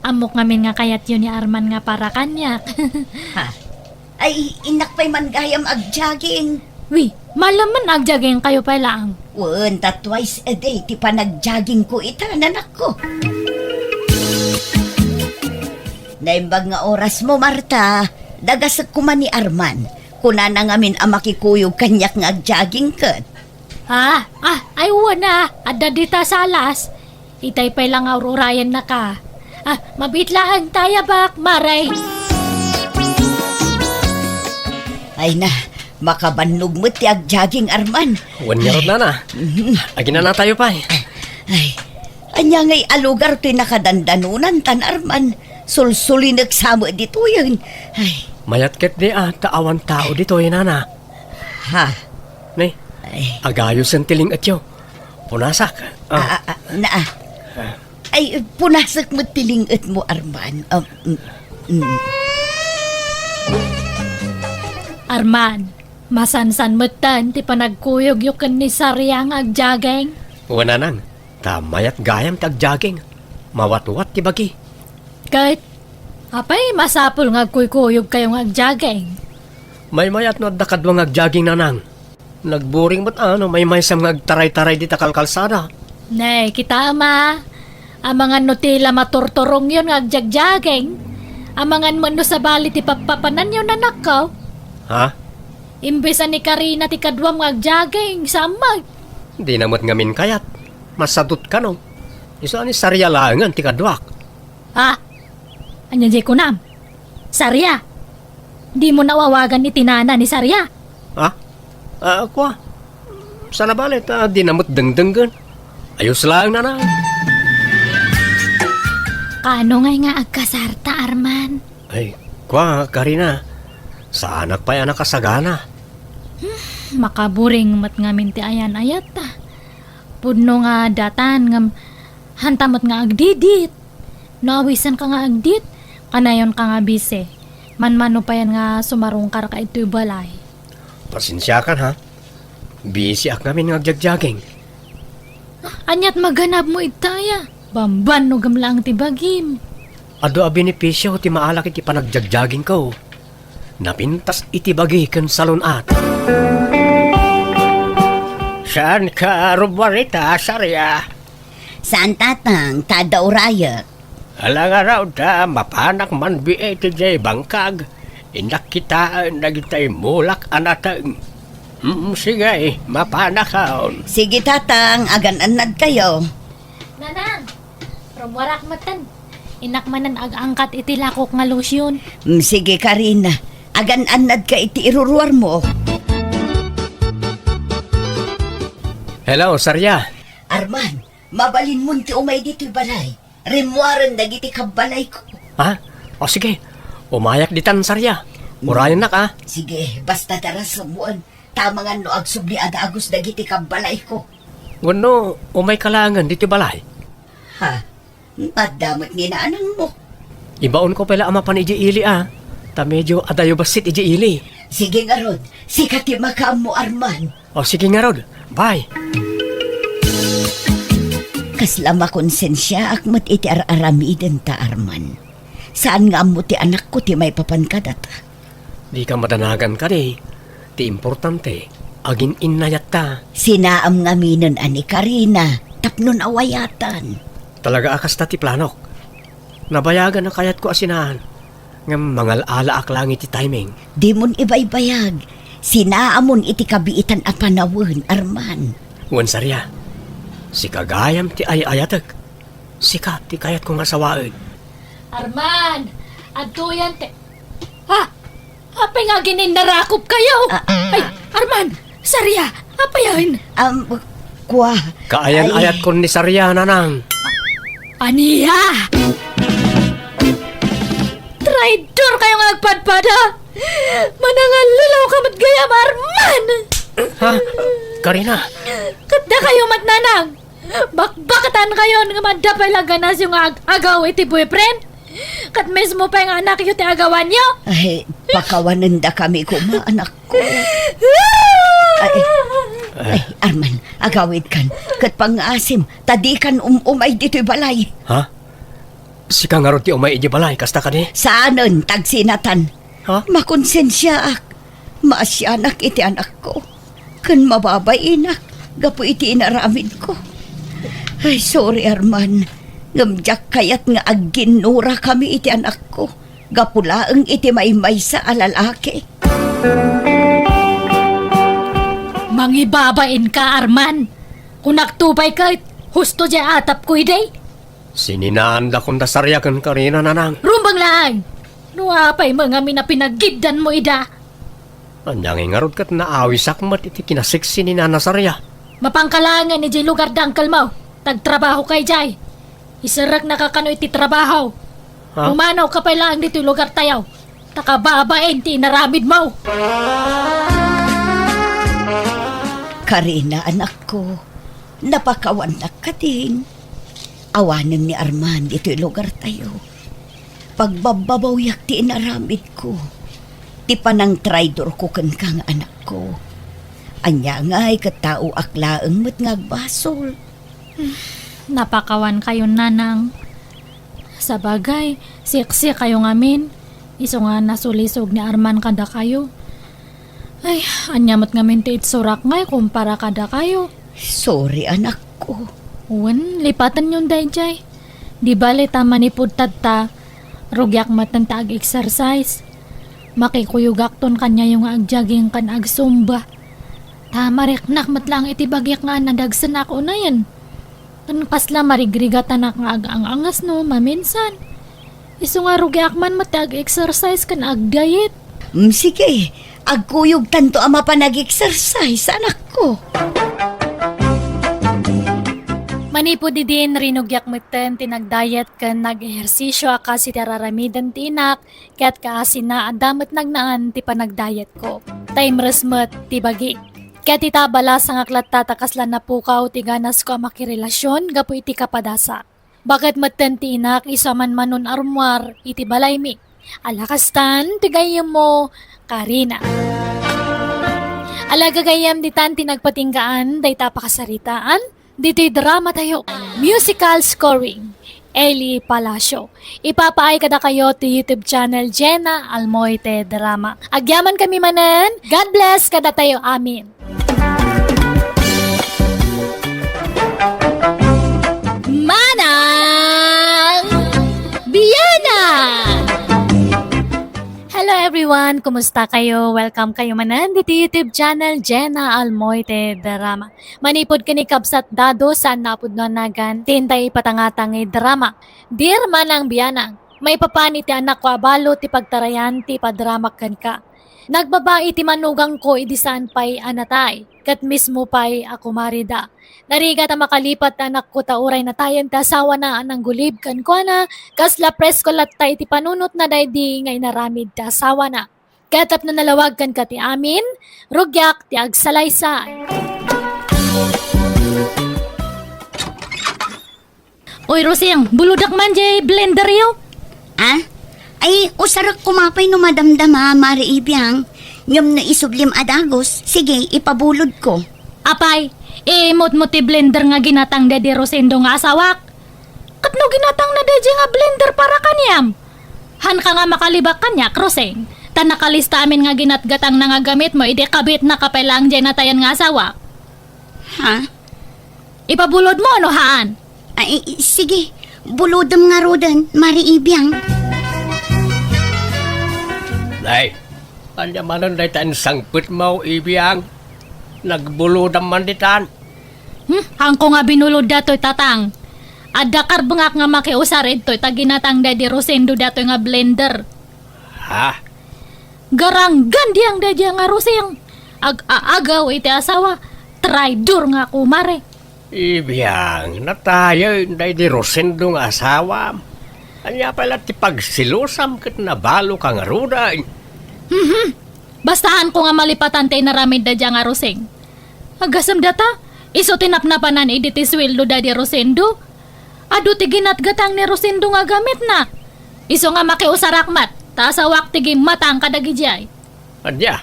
Amok ngamin nga kayat yun ni Arman nga para kanyak. Ha? Ay, inak pa'y man gayam agjaging. Wi, malaman agjaging kayo pa lang. Wan, twice a day, ti pa nagjaging ko itanan ako. Naimbag nga oras mo, Marta. Dagasag kuman ni Arman. Kuna na ngamin ang makikuyog kanyak nga agjaging kat. Ay wana, adda dita salas. Itay pa lang aururayan na ka. Mabitlaan tayo bak, maray. Ay na, makabannog mo ti agjaging Arman. Wanyarod na. Agina na tayo pa Ay, anya ngay alugar ti nakadandanunan tan Arman. Sulsuli nagsamo dito yun. Ay, Mayat ket di taawan tao dito nana. ha? Ni, Ay, agayos ang tiling at yo. Punasak. Ay, punasak mo tilingat mo, Arman. Arman, masansan mo tan, ti pa nagkuyog yukan ni Saryang agjageng. Wana nang, tamayat gayam tagjaging. Mawat-wat ti bagi. Kahit, apay masapul nga kuykuyog kayong agjageng. May mayat no dakadwang agjaging nanang. Nagburing mo't may sam ngagtaray-taray di takalkalsada. Nay, kita ama. Amangan no tila maturturong yun nga agjagjageng. Amangan mo no sa bali ti papapanan yun anak ko. Ha? Imbesa ni Karina ti kadwam nga agjageng, samag. Di namot ngamin kayat. Masadot ka no. Isa ni sarya langan ti kadwak. Anya jay kunam. Sarya. Di mo nawawagan ni tinana ni Sarya. Ha? Kwa. Sana balit, di namot dengdenggan. Ayos lang, nanang. Kaano ngay nga agkasarta, Arman? Ay, kwa, Karina. Sa anak pa yan nakasagana. Makaburing mat ngamin ti ayan ayat ta. Pudno nga datan ngam hantamot nga agdidit. Nawisan ka nga agdit, kanayon ka nga bise. Manmano pa yan nga sumarungkar ka ito'y balay. Pasensya kan, ha? Busy ak namin nga agjagjaging. Anyat maganap mo itaya. Bamban no gamlang ti bagim. Ado a benepisyo ti maalak iti panagjagjaging ko. Napintas iti bagi ken salunat. Saan ka rubarita, Sarya? Saan tatang, tada urayat? Alang araw da, mapanak man biay ti jay bangkag. Inakitaan na kita'y mulak anatang. Sige, mapanakaon. Sige tatang, agan-anad kayo. Nanang, rumwarak matan. Inakmanan ag-angkat iti lakok nga losyon. Sige Karina, agan-anad ka iti iruruar mo. Hello, Sarya. Arman, mabalin mo ti umay dito'y balay. Rimwaran dagiti kabalay ko. Ha? O sige, umayak ditan, Sarya. Urayan na ka. Sige, basta tara sumuan. Tama nga no agsubli ada agos dagiti kabalay ko. Wano, umay kalangan dito balay. Ha? Madamot ni na anang mo. Ibaon ko pala ama pan iji ili Ta medyo adayo basit iji ili. Sige nga Rod, sikati makaam mo Arman. O sige nga Rod, bye. Kaslama konsensya akmat iti ar-aramiden ta Arman. Saan nga mo ti anak ko ti may papankadat? Di ka madanagan ka di. Ti importante, agin inayat ta. Sinaam nga minon ani Karina, tapnon awayatan. Talaga akas ta ti planok. Nabayagan na kayat ko asinahan. Nga mangal ala ak lang iti timing. Di mon ibaybayag, sinaamon iti kabiitan a panawon Arman. Wan Sarya, si kagayam ti ayayatek. Sika ti kayat kong asawaan. Arman, adtuyan te. Ha? Apay nga ginindarakop kayo. Ay, Arman, Sarya, apayan. Kwa. Kaayan-ayat ko ni Sarya, nanang. Aniya! Traidor kayo nga agpadpada! Manangal lulaw ka matgayam, Arman! Ha? Karina? Katda kayo matnanang! Bakbakatan kayo nga madapay laganas yung agaw iti boyfriend! Kat mismo pa yung anak yung ti agawan nyo! Ay, pakawanan da kami ko, anak ko. Ay, Arman, agawid kan. Kat pangasim, tadikan umay dito'y balay. Ha? Si ka nga ron ti umay iji balay, kasta ka ni? Saanon, tagsinatan. Ha? Makonsensya ak. Maasyanak iti anak ko. Kan mababay inak, gapo iti inaramid ko. Ay, sorry Arman. Ngamjak kayat nga agginura kami iti anak ko. Gapulaang iti maymay sa alalaki. Mangibabain ka, Arman! Kung naktupay ka, husto dya atap ko iday! Sininanda kong dasaryakan Karina, nanang. Rumbang lang! Nuapay mga minapinagiddan mo ida! Anyang ingarod kat naawisak mat iti kinasiksi ni Nana Sarya. Mapangkalangan ni jay lugar dangkal mo. Tagtrabaho kay jay. Isarak nakakano iti trabaho. Ha? Umanaw ka pa lang dito lugar tayaw. Takababain ti naramid mo. Karina, anak ko, napakawanak ka din. Awanan ni Arman dito'y lugar tayo. Pagbababawyak ti inaramid ko. Ti panang traidor ko kan kang anak ko. Anya nga'y katao aklaang mat ngagbasol. Napakawan kayo, nanang. Sa bagay, siksi kayo ngamin. Iso nga nasulisog ni Arman kada kayo. Ay, anyamat ngamin ti itsurak ngay kumpara kada kayo. Sorry, anak ko. Uwan, lipatan yun dahi jay. Di bali tama ni pudtad rugyak matan ta ag-exercise. Makikuyugak ton kanya yung agjaging kan agsumba. Tama reknak matlang iti bagyak nga nadagsan ako na yan. Kan pasla marigrigatan ak nga ang-angas no, maminsan. Iso nga rugyak man matag exercise kan ag-diet. Sige, Agkuyog tanto ama pa nag-exercise, anak ko. Manipod din rinugyak meten tinagdayet ken nag-ehersisyo kasi tararamidan tinak ket kaasin na adamet nagnaan ti panagdayet ko. Time resmet ti bagi. Ket itabala sang aklat tatakaslan na pukaw ti ganas ko ang makirelasyon gapu iti kapadasa. Bakit meten ti inak isaman manon armwar iti balay mi. Alakastan ti gayem mo Karina. Alaga gayam ditan tinagpatinggaan day tapakasaritaan. Dito'y drama tayo. Musical scoring. Eli Palacio. Ipapaay kada kayo to YouTube channel JENA ALMOITE Drama. Agyaman kami manan. God bless kada tayo. Amin. Manang Bianang! Hello everyone! Kumusta kayo? Welcome kayo manan dito YouTube channel JENA ALMOITE Drama. Manipod kini kabsat dado saan napudno nagan tintay patangatang drama. Dear Manang Bianang, may papani ti anak ko abalo ti pagtarayan ti padramak kan ka. Nagbabae ti manugang ko idisaan pay anatay, kat mismo pay ako marida. Narigat ang makalipat anak ko tauray na tayan ti asawa na anang gulib kan ko na, kasla presko latay ti panunot na daydi ngay naramid ti asawa na. Katap na nalawag kan ka ti amin, rugyak ti agsalaysay. Oy, Rosing, buludak man jay blender yo. Ah? Ay, usarak kumapay no madamdama, Mari Ibiyang. Ngam na isublim adagos, sige, ipabulod ko. Apay, imot mo ti blender nga ginatang daddy Rosendo nga asawak. Katno ginatang na daddy nga blender para kanyam. Han ka nga makalibak kanya, Roseng. Tan nakalista amin nga ginatgatang na nga gamit mo, ide kabit na kapelang dyan na tayan nga asawak. Ha? Ipabulod mo, no haan? Ay, sige, bulodam nga rodan, Mari Ibiyang. Day, anya manon day tan sangput mo ibiyang. Nagbulodam man ditan. Hangko nga binulod dato'y tatang. Adakar bengak nga makiusarid to'y taginatang daddy Rosendo dato'y nga blender. Ha? Garanggan diyang daddy nga Roseng. Ag-aagaw iti asawa. Traidor nga kumare. Ibiyang, natayo day di Rosendo nga asawa. Anya pala ti pagsilusam ket nabalo kang ruday. Bastahan ko nga malipatan tayo naramid da dyan nga Roseng. Agasam data, iso tinapnapanan iditi sweldo da di Rosendo. Ado ti ginatgatang ni Rosendo nga gamit na. Iso nga makiusarakmat, tasawak ti matang kadagijay. Anya,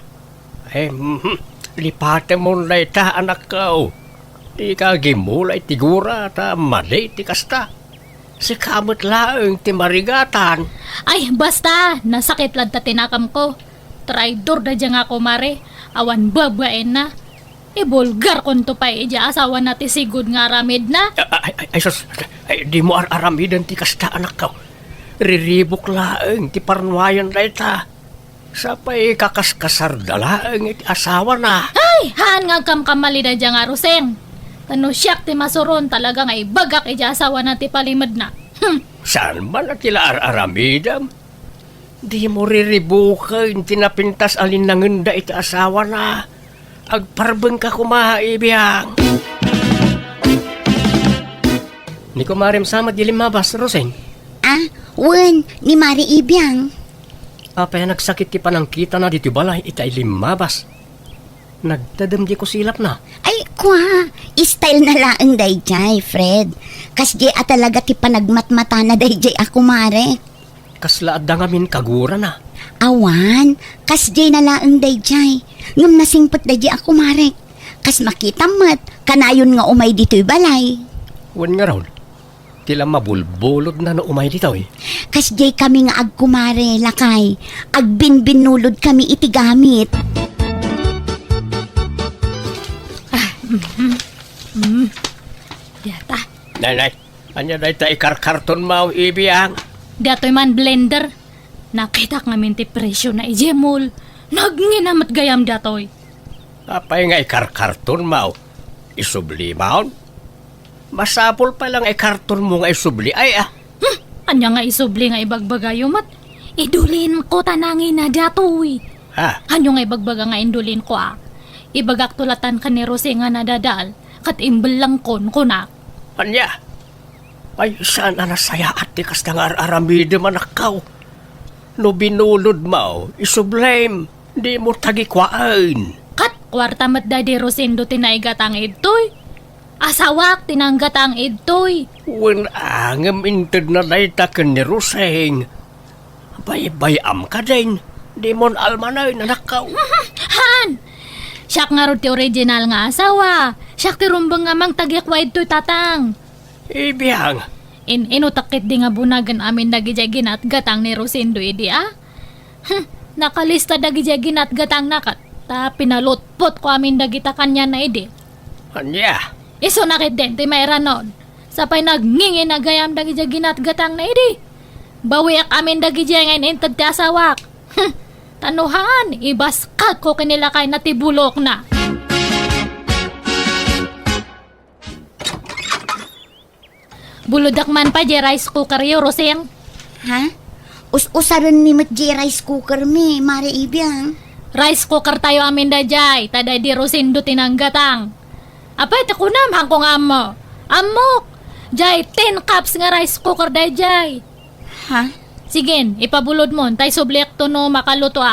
lipate mo na ita anak ka. Di ka gimulay tigura ta mali ti kasta. Si kamot laeng ti marigatan. Ay, basta, nasakit lang ta tinakam ko. Traidor da dyan nga kumare, awan babaen na. Ibulgar kon to pa ija asawa na ti sigud nga ramid na. Sus, di mo aramidan ti kasta anak ka. Riribok laeng ti parnuayan na ita. Sapay kakaskasar da laeng iti asawa na. Ay, haan nga kamkamali da dyan nga Roseng. Tano siyak ti masuron talaga nga ibagak ija asawa na ti palimad na. Saan man na tila aramidam? Di mo riribukin tinapintas alin nangenda iti asawa na. Agparbeng ka kumahaibiyang. Ni kumarem sama di limabas, Roseng. Ah, wen, ni Mari Ibiyang. Apay nagsakit ti panangkita na dito balay itay limabas. Nagtadamdi ko silap na. Ay, kwa, style na laang dayjay, Fred. Kasdi talaga ti panagmatmata na dayjay ako, Mare. Kaslaad da ngamin kagura na. Awan, kasdi na laang dayjay. Ngam nasingpot dayjay ako, Mare. Kas makita mat, kanayon nga umay dito'y balay. Wan nga raw. Tila mabulbulod na no umay dito eh. Kasdi kami nga agkumare, lakay. Agbinbinulod kami iti gamit. Yata, Nay, anya day ta ikarkarton mo ibiyang. dato'y man blender. Nakita nga minti presyo na ijemol. Nagninamat gayam dato'y. Apay nga ikarkarton mo. Isubli mo? Masapol pa lang ikarton mo nga isubli. Ay Anya nga isubli nga ibagbagayo mat. Idulin ko tanangin na dato'y. Ha? Hanyo nga ibagbaga nga indulin ko Ibagak tulatan ka ni Rose nga nadadal, kat imbel lang kon kunak. Anya? Ay, sana nasaya at tikas na nga aramide manakaw. No binulod mo, isublame, di mo tagikwaan. Kat, kwarta mat Daddy Rosendo tinaigat ang idtoy. Asawak tinanggat ang idtoy. Wen angam inted na naitakan ni Roseng. Bay-bayam ka din, di mon almanay na nakaw. Han! Siyak nga ro ti original nga asawa. Siyak ti rumbang nga mang tagiakwa idtoy tatang. Ibiyang, Inutakit di nga bunagan amin dagijay at gatang ni Rosendo idi Nakalista dagijay at gatang nakat. Ta pinalutpot ko amin dagita kanya na idi. anya? Iso nakit din ti mayra nun. Sapay nagngingi na gayam dagijay at gatang na idi. Bawiak amin dagijay ngayon intad ti asawak. Tanuhan, ibaskat ko kanila kay natibulok na. Buludak man pa di rice cooker yo, Roseng. Ha? Usaran mi mat rice cooker mi, mare ibiyang. Rice cooker tayo amin da jay, taday di Rosendo tinanggatang. Apay, takunam, hangkong amo. Amok! Jay, 10 cups nga rice cooker da jay. Ha? Sige, ipabulod mo, tay subliak to no makaluto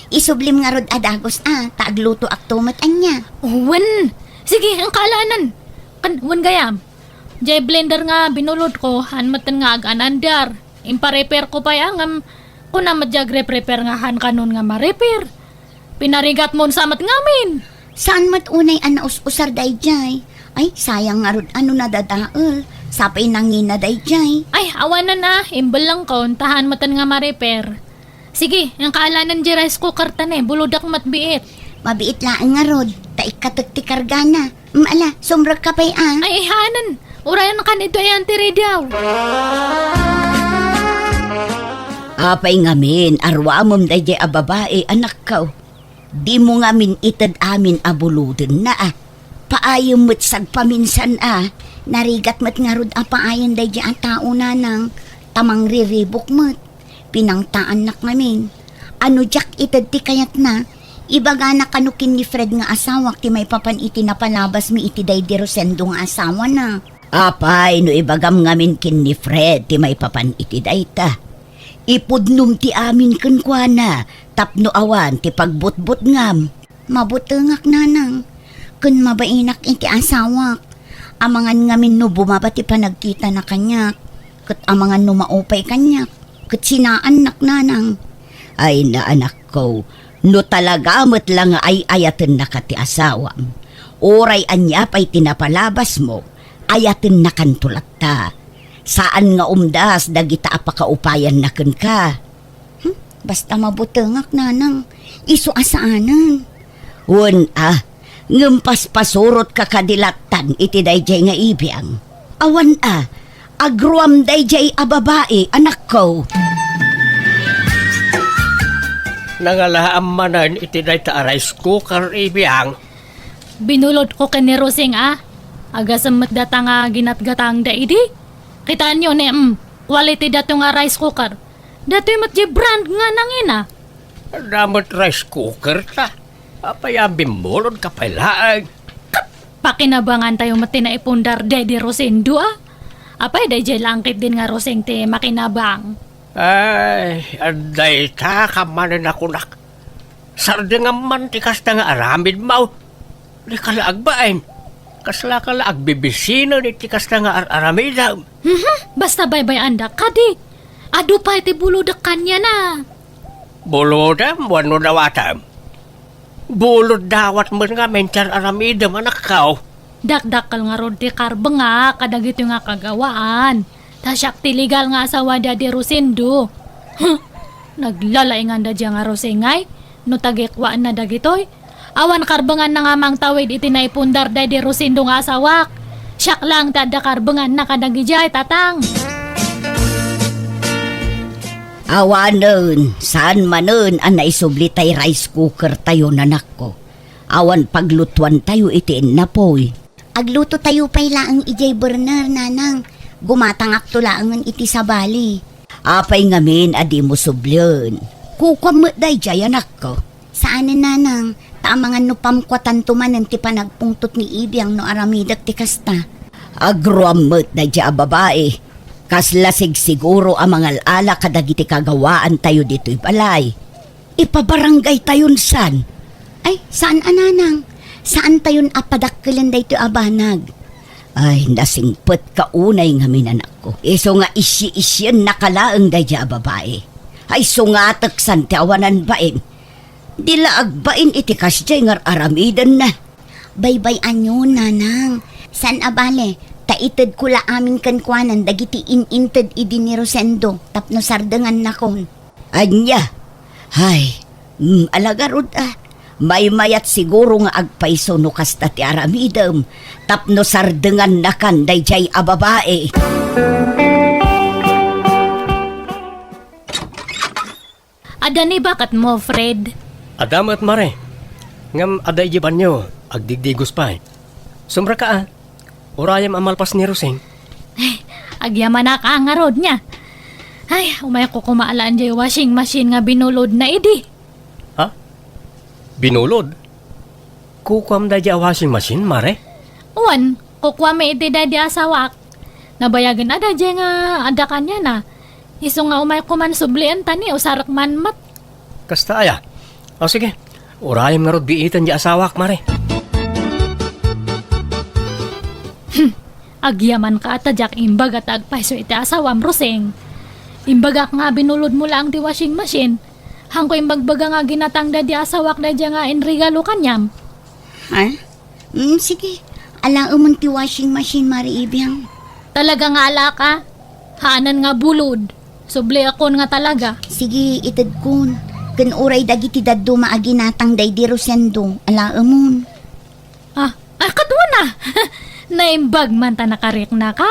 Isublim nga rod adagos taagluto ak tumat anya. Wen! Sige, ang kalanan. Wen gayam. Jay blender nga binulod ko, hanmatan nga aganandar. Impa-repair ko pa yang kung na madjagre-prepare nga han kanon nga ma-repair. Pinarigat mo sa mat ngamin. Saan mat unay usar day jay? Ay, sayang nga rod nadadaol. Sapay nangina day jay. Ay, awanan imbel lang ko, tahan matan nga ma-repair. Sige, ang kaalanan di rice cooker tane, buludak matbiit. Mabiit laan nga rod, taikatag ti kargana. Maala, sumrag ka pa'y Ay, ihanan. Urayan ka nito ay antiri daw. Apay ngamin, arwamom day jay babae, anak ka. Di mo ngamin itad amin abuludin na Paayom mo't sagpaminsan Narigat mo't nga rod paayon day jay ang tao na nang tamang riribok mo't. Pinangtaan nak ngamin. Ano jak itad ti kayat na, ibaga na kanukin ni Fred nga asawak ti may papan iti napalabas mi iti day di Rosendo nga asawa na. Apay, no ibagam ngamin kin ni Fred ti may papan iti day ta. Ipudnum ti amin kunkwana, tapno awan ti pagbutbut ngam. Mabutengak nanang, kun mabainak iti asawak. Amangan ngamin no bumaba ti panagkita na kanyak, kat amangan no maupay kanyak. Kat sinaan nak nanang. Ay na anak ko, no talaga mo't lang ay ayaten na ka ti asawam. Oray anya pa'y tinapalabas mo, ayaten na kan tulak ta. Saan nga umdas dagita apakaupayan na kun ka? Basta mabutengak nanang, iso asaanan. Wan ngempas pasurot ka kadilatan iti dayjay nga ibiyang. Awan agruam dayjay babae, anak ko. Nangalaam manan iti day ta rice cooker ibiyang. Binulod ko ka ni Roseng Agasamat data nga ginatgatang da idi. Kitaan nyo quality dato nga rice cooker. Dato yung matji brand nga nangina. Damat rice cooker ta. Apayang bimulod ka pala. Pakinabangan tayo mati na ipundar Daddy Rosendo Apay dayjay langkit din nga Roseng te makinabang. Ay, anday ta kamanin ako nak. Sardi nga man tikas na nga aramid mau. Di ka laagbain. Kasla ka laag bibisino ni tikas na nga aramid. Basta baybay anda kadi. Ado pa iti buludak kanya na. Bulodam, wano dawatam. Bulod dawat mo nga mentar aramid anak kao. Dakdakal nga rod ti karba nga kadagito nga kagawaan. Tasyak ti legal nga asawa Daddy Rosendo. Naglalay nga da nga Rosengay. No tagikwaan na dagitoy. Awan karbangan na nga mang tawid iti naipundar Daddy Rosendo nga asawak. Siyak lang tada karbangan na kadagijay tatang. Awanon, saan manon ang naisubli tay rice cooker tayo nanak ko. Awan paglutuan tayo itiin na poy. Agluto tayo pa'y laang ijay burner nanang. Gumatangak to laangan iti sa bali. Apay ngamin adi mo sublyon. Kukwam mo day jay anak ko. Saan na nanang? Tamangan no pamkwatan tumanan ti panagpungtot ni Ibiyang no aramidak ti kasta. Agruam mo day jay babae. Kaslasig siguro ang mga ala kadagiti kagawaan tayo dito'y balay. Ipabarangay tayon san. Ay, saan ananang? Saan tayon apadakkelan da ito abanag? Ay, nasingpet ka unay nga minanak ko. Iso nga isyi-isyan nakalaang day jay babae. Ay sungatak san ti awanan bain. Dila agbain iti kasjay ngar aramidan na. Baybay anyo, nanang. San abale? Taitid ko la aming kankwanan dagiti ininted idi ni Rosendo tapno sardengan na kon. Anya, ay, alagarod may mayat siguro nga agpaiso no kasta ti aramidam tapno sardengan na kan dayjay a babae. Adani bakat mo, Fred? Adamat mare. Ngam aday jiban nyo, agdigdigos pa. Sumra ka Urayam amalpas ni Roseng. Agyaman na ka nga rod niya. Ay, umay ko kumaalaan jay washing machine nga binulod na idi. Ha? Binulod? Kukwam da dya washing machine, mare? Uwan, kukwa may iti dadi asawak. Nabayagan ada jay nga ada kanya na. Iso nga umay ko man sublian tani o sarak man mat. Kasta aya. O sige, urayam nga rod biitan dya asawak, mare. Agyaman ka atadyak imbag at agpaiso iti asawam, Roseng. Imbagak nga binulod mo lang di washing machine. Hangko imbagbaga nga ginatang da di asawak da dya nga inregalo kanyam. Ha? Sige. Ala umon ti washing machine, Mari Ibiyang. Talaga nga ala ka. Haanan nga bulod. Subli akon nga talaga. Sige, itad kun. Kan uray dagiti daddo maaginatang day di Rosendo. Ala umon. Katwa na. Naimbag man ta nakarik na ka.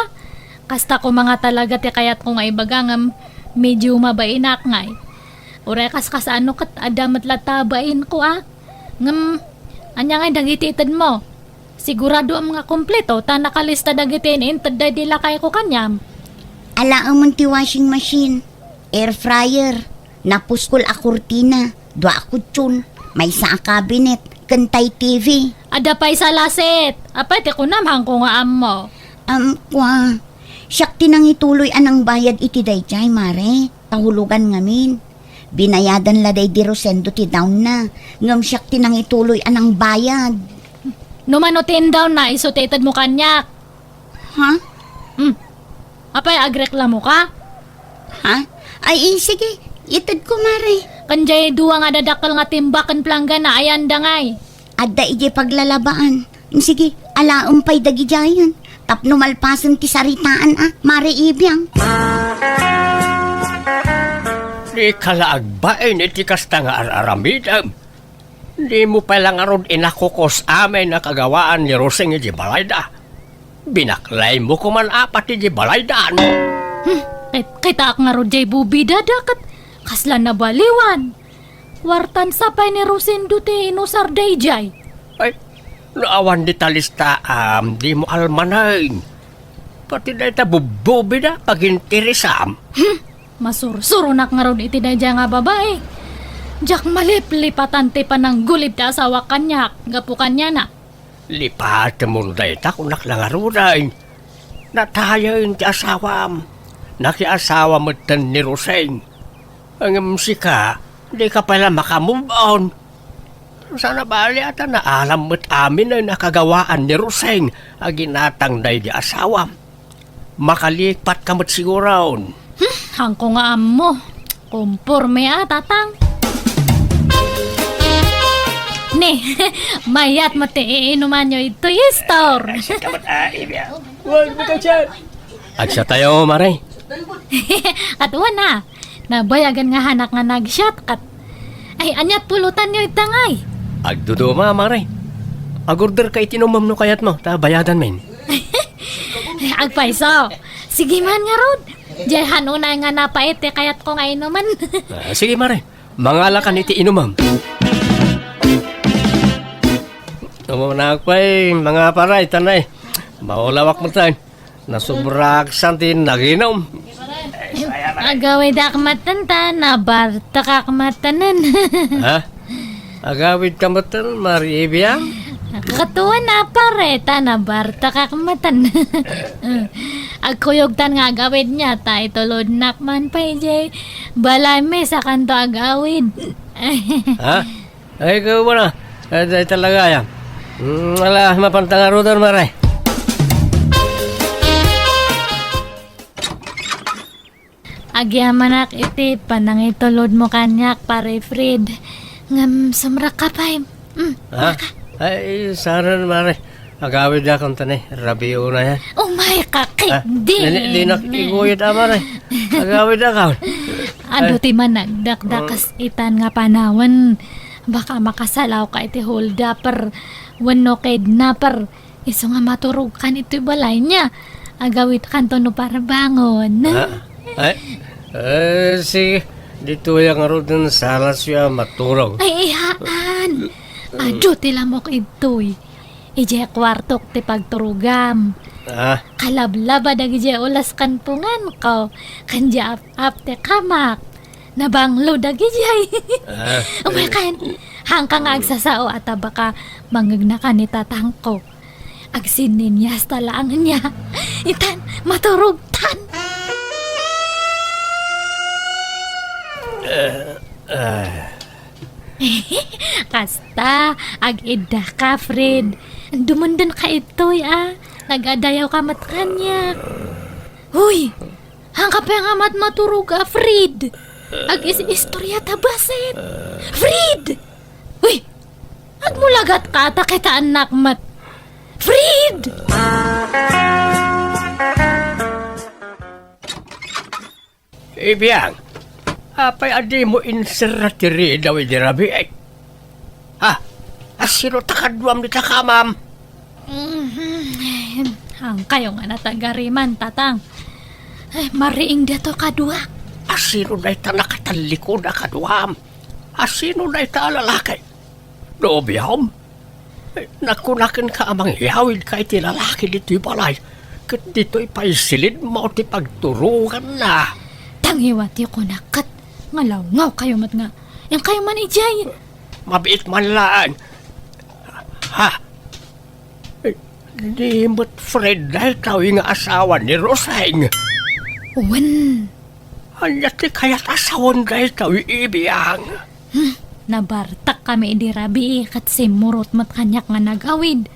Kasta ko mga talaga ti kayat ko nga ibagangam medyo mabainak ngay. Uray kas ano kat adamat latabain ko Ngam, anya ngay dagititan mo. Sigurado ang mga kompleto ta nakalista dagitin intad day dilakay ko kanyam. Ala umon ti washing machine. Air fryer. Napuskol a kurtina. Dua kutsyon. May sa cabinet. Kantay TV. Ada pa'y sa laset. Apay ti kunamhang ko nga mo. Kwa. Siyak tinang ituloy anang bayad iti dayjay, Mare. Tahulugan ngamin. Binayadan la day di Rosendo ti down na. Ngam siyak tinang ituloy anang bayad. Numanutin daw na isotated mo kanyak. Ha? Apay agreklamo ka? Ha? Ay, sige. Itad ko, Mare. Kanjay duwa nga dadakal nga timbakan plangga na ayan dangay. Adda ije paglalabaan. Sige, ala umpay dagi jayan. Tapno malpasan ti saritaan Mare Ibiyang. Di kalaagbain iti kasta nga araramidam. Di mo pala nga ron inakukos amin na kagawaan ni Roseng iti balayda. Binaklay mo kuman apat iti balaydan. Kita nga ron jay bubida dakat. Kasla na baliwan. Wartan sapay ni Rosendo ti inusar day jay. Ay, naawan di talista di mo almanain. Pati na ita bububi na pagintirisam. Masursuro nak nga ron iti dadya nga babae. Jak malip-lipatan ti panang gulib ti asawa kanyak. Gapu kanya na. Lipat mo na ita kung naklangarunain. Natayain ti asawam. Nakiasawa mo tan ni Roseng. Ang musika, di ka pala makamove on. Sana bali ata na alam mo't amin ay nakagawaan ni Roseng ang ginatang day di asawam. Makalikpat ka mo't siguron. Hangko nga mo. Kumpurme tatang. Ne, mayat mati iinuman nyo ito store. Huwag mo ka dyan. Agsa tayo, Maray. At na. Nabayagan nga hanak nga nag-shotcut. Ay, anyat pulutan nyo itangay. Agduduma, Maray. Agorder ka itinumam no kayat mo, ta bayadan men. Agpaiso. Sige man nga rod. Diyan una nga napait kayat ko nga inuman. Sige, Maray. Mangalakan iti inumam. Tumunak pa mga paray, tanay. Maulawak mo tayo. Nasubrak santin naginom. Agawid akmatan ta na barta kakmatanan. Ha? Agawid kamatan, Mari Ibiyang? Nakakatuwa na pareta na barta kakmatan. Agkuyog tan nga agawid niya ta itulod nakman pa ijay. Balay me sa kanto agawid. Ha? Ay, ikaw mo na. Ay, talaga yan. Wala, mapantangarudan, Maray. Agyamanak iti panang itulod mo kanyak pare Fred. Ngam sumra ka pa Ha? Ay, sana, Maray. Agawid na kung tanay. Rabi una yan. Oh my kakindi. Di nakikuyod, Maray. Agawid na ka. Ado ti man nagdakdakas itan nga panawan. Baka makasalaw ka iti hold upper. Wano kidnapper. Iso nga maturog kan iti balay niya. Agawit kanto no para bangon. Ay, sige. Dito yung arudan sa siya maturog. Ay, ihaan. Ado ti lamok itoy. Ije kwartok ti pagturugam. Kalablaba dagi ulas kantungan ko. Kanja ap te kamak. Nabanglo dagi jay. Umakan. Hangkang agsasao at baka mangagna ka ni tatang ko. Agsinin niya sa talaang niya. Itan, maturugtan. Kasta, ag-ida ka, Fred. Dumundan ka ito'y, Nag-adayaw ka matkanya. Huy, hangka pa nga maturog, Fred. Ag-istorya tabasin. Fred! Huy, agmulagat ka, kita anak mat. Fred! Ibiyang, apay adi mo inseratiri daw idirabi ay. Ha? Asino takadwam di takamam? Ang kayo nga natagariman, tatang. Ay, mariing dito kadua. Asino na ita nakataliko na kadwam? Asino na ita lalaki? Dobiyam? Nakunakin ka amang ihawid ka iti lalaki dito'y balay. Kat dito'y paisilid mo ti pagturugan na. Tangiwati ko nakat. Ngalaw kayo mat nga. Yang kayo man ijay. Mabiit man lang. Ha? Di mo't Fred dahil tao yung asawa ni Roseng. Uwan. Anya ti kaya't asawan dahil tao yung ibiyang. Nabartak kami di rabi kat simurot mat kanyak nga nagawid.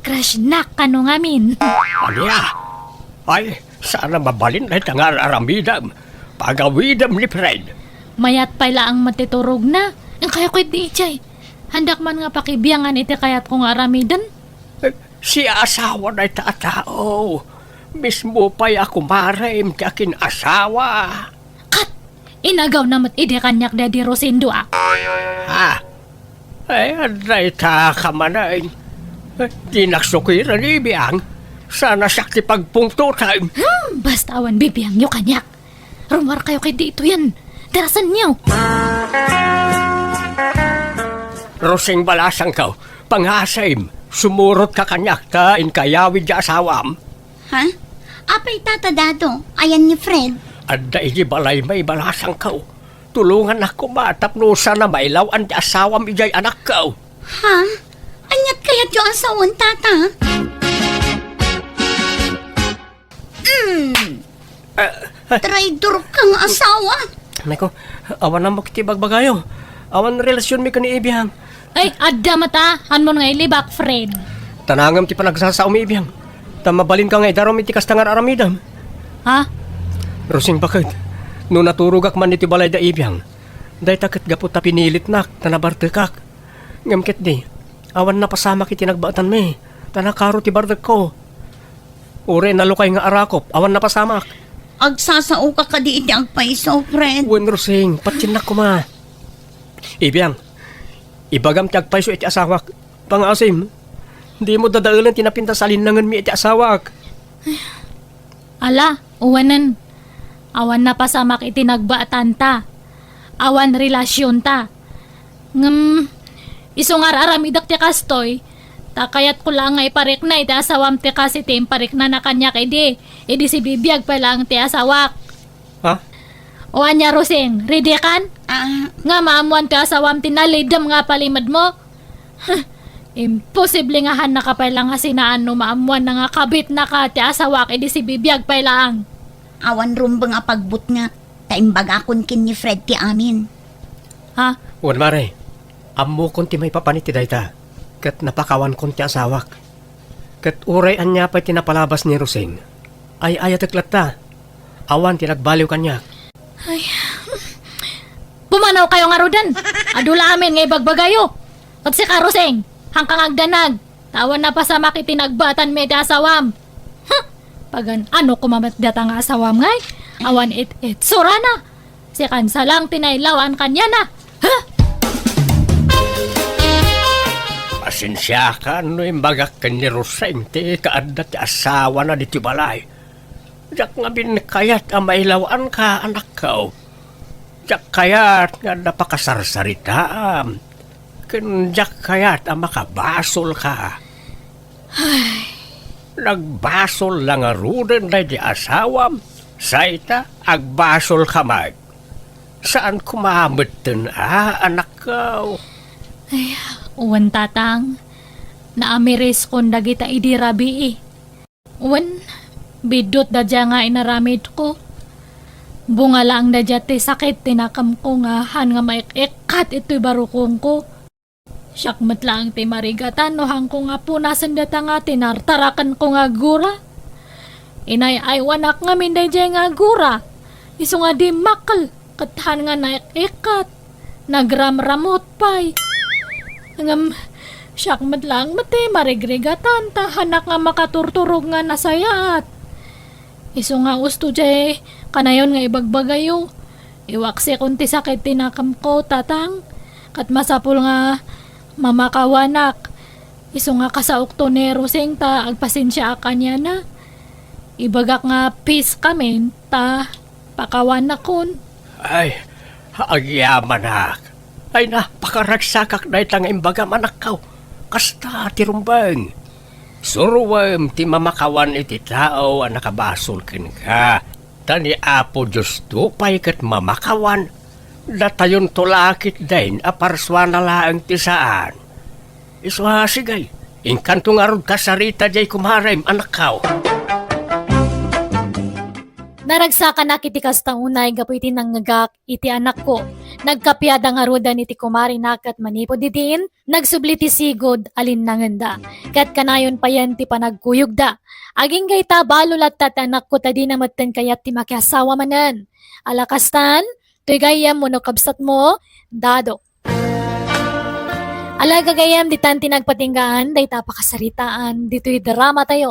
Crash na kano ngamin. Anya? Ay, sana mabalin dahil tangar aramidam. Pagawidam ni Fred. Mayat pala ang matiturog na. Ang kaya ko'y di ijay. Handak man nga pakibiyangan iti kayat kong aramidan. Si asawa na tao. Mismo pa'y ako marim ti akin asawa. Kat! Inagaw namat ide kanyak dadi Rosindo Ha? Ay, aday ta ka manay. Di naksukiran ibiyang. Sana sakti pagpungtutan. Basta awan bibiyang nyo kanyak. Rumar kayo kay dito yan. Darasan nyo. Roseng balasang ka, pangasayim, sumurot ka kanyak ta in kayawid ya asawam. Ha? Apay tatadado, ayan ni Fred. Adda iji balay may balasang ka. Tulungan ako matapnusa na mailaw ang asawam ijay anak ka. Ha? Anyat kayat yung asawan, tata? Traidor kang asawa. Nako, awan na mo kiti bagbagayo. Awan relasyon mi ka ni ibiyang. Ay, adda mata. Hanmon nga ilibak, Fred. Tanangam ti panagsasaw mi ibiyang. Tamabalin ka nga idarom iti kastangar aramidam. Ha? Rosing bakit? No naturugak man iti balay da ibiyang. Day takit gapot ta pinilit nak, tanabartekak. Ngamkit di, awan na pasama kiti nagbaatan mi. Tanakaro ti bardak ko. Ure nalukay nga arakop, awan na pasamak. Agsasao ka di iti ang paiso, Fred. Wen Rosing, patinak ko ma. Ibiyang, ibagam ti agpaiso iti asawak. Pangasim, di mo dadaulan tinapinta sa linangan mi iti asawak. Ala, uwanan. Awan na pasamak iti nagbaatan ta. Awan relasyon ta. Isungar aramidak ti kastoy. Takayat ko lang nga iparik na iti asawam ti kasi ti imparik na kanyak edi. Edi si bibiyag pa lang ti asawak. Ha? O anya Roseng, ready kan? Nga maamuan ka asawam tinalidam nga palimad mo? Imposible nga han nakapailang nga sinaan no maamuan na nga kabit na ka ti asawak edi si bibiyag pailang. Awan rumbang apagbut nga. Taimbaga kon kin ni Fred ti amin. Ha? Wan mare, ammo kon ti may papaniti dayta. Kat napakawan kon ti asawak. Kat uray anya pa tinapalabas ni Roseng. Ay ayataklat ta. Awan tinagbaliw kanya. Pumanaw kayo nga rodan. Adula amin nga ibagbagayo. Kat si Karoseng, hangkang agdanag. Tawan na pa sa makitinagbatan me ti asawam. Pagan ano kumamatdata nga asawam ngay? Awan it surana. Si kansa lang tinaylawan kanya na. Pasensya ka no imbagak ka ni Roseng ti kaadda ti asawa na diti balay. Jak nga binkayat ang mailawan ka anak ka. Jak kayat nga napakasarsaritaam. Jak kayat ang makabasol ka. Nagbasol lang nga ruden na di asawam. Saita agbasol ka mag. Saan kumamatan anak ka? Uwan tatang, naamiris kon dagita idirabi eh. Uwan, bidot dadya nga inaramid ko. Bunga lang dadya ti sakit tinakam ko nga han nga maikikat ito'y barukong ko. Syakmat lang ti marigatan no hang ko nga punasan data nga tinartarakan ko nga gura. Inay ay wanak nga min dadya nga gura. Iso nga di makal kathan nga naikikat. Nagramramot pa'y. Ngam, syakmat lang mati marigregatan tahanak nga makaturturog nga nasayat. Iso nga usto jay, kanayon nga ibagbagayo. Iwaksi kunti sakit tinakam ko tatang. Kat masapul nga mamakawanak. Iso nga kasaok to ni Roseng ta agpasensya kanya na. Ibagak nga peace kami ta pakawanak kon. Ay, agyaman ak. Ay napakaragsakak na itang imbaga manakaw. Kasta tirumbang. Suruwam ti mamakawan iti tao ang nakabasol kin ka. Tani apo Diyos tupay kat mamakawan. Datayon tulakit din aparswa na laang ti saan. Iswa sigay. Inkanto nga rod kasarita jay kumarem anakaw. Naragsakan na kiti kastaunay gapu iti nanggagak iti anak ko. Nagkapyada nga rodan iti kumari nakat manipo ditin, nagsubli ti sigod alin nanganda. Kat kanayon pa yan ti panagkuyog da. Aging gayta balulat tat anak ko tadi namatan kayat ti makiasawa manan. Alakastan, tuy gayam mo no kabsat mo, dado. Alaga gayam ditan tinagpatinggaan, day tapakasaritaan, dito'y drama tayo.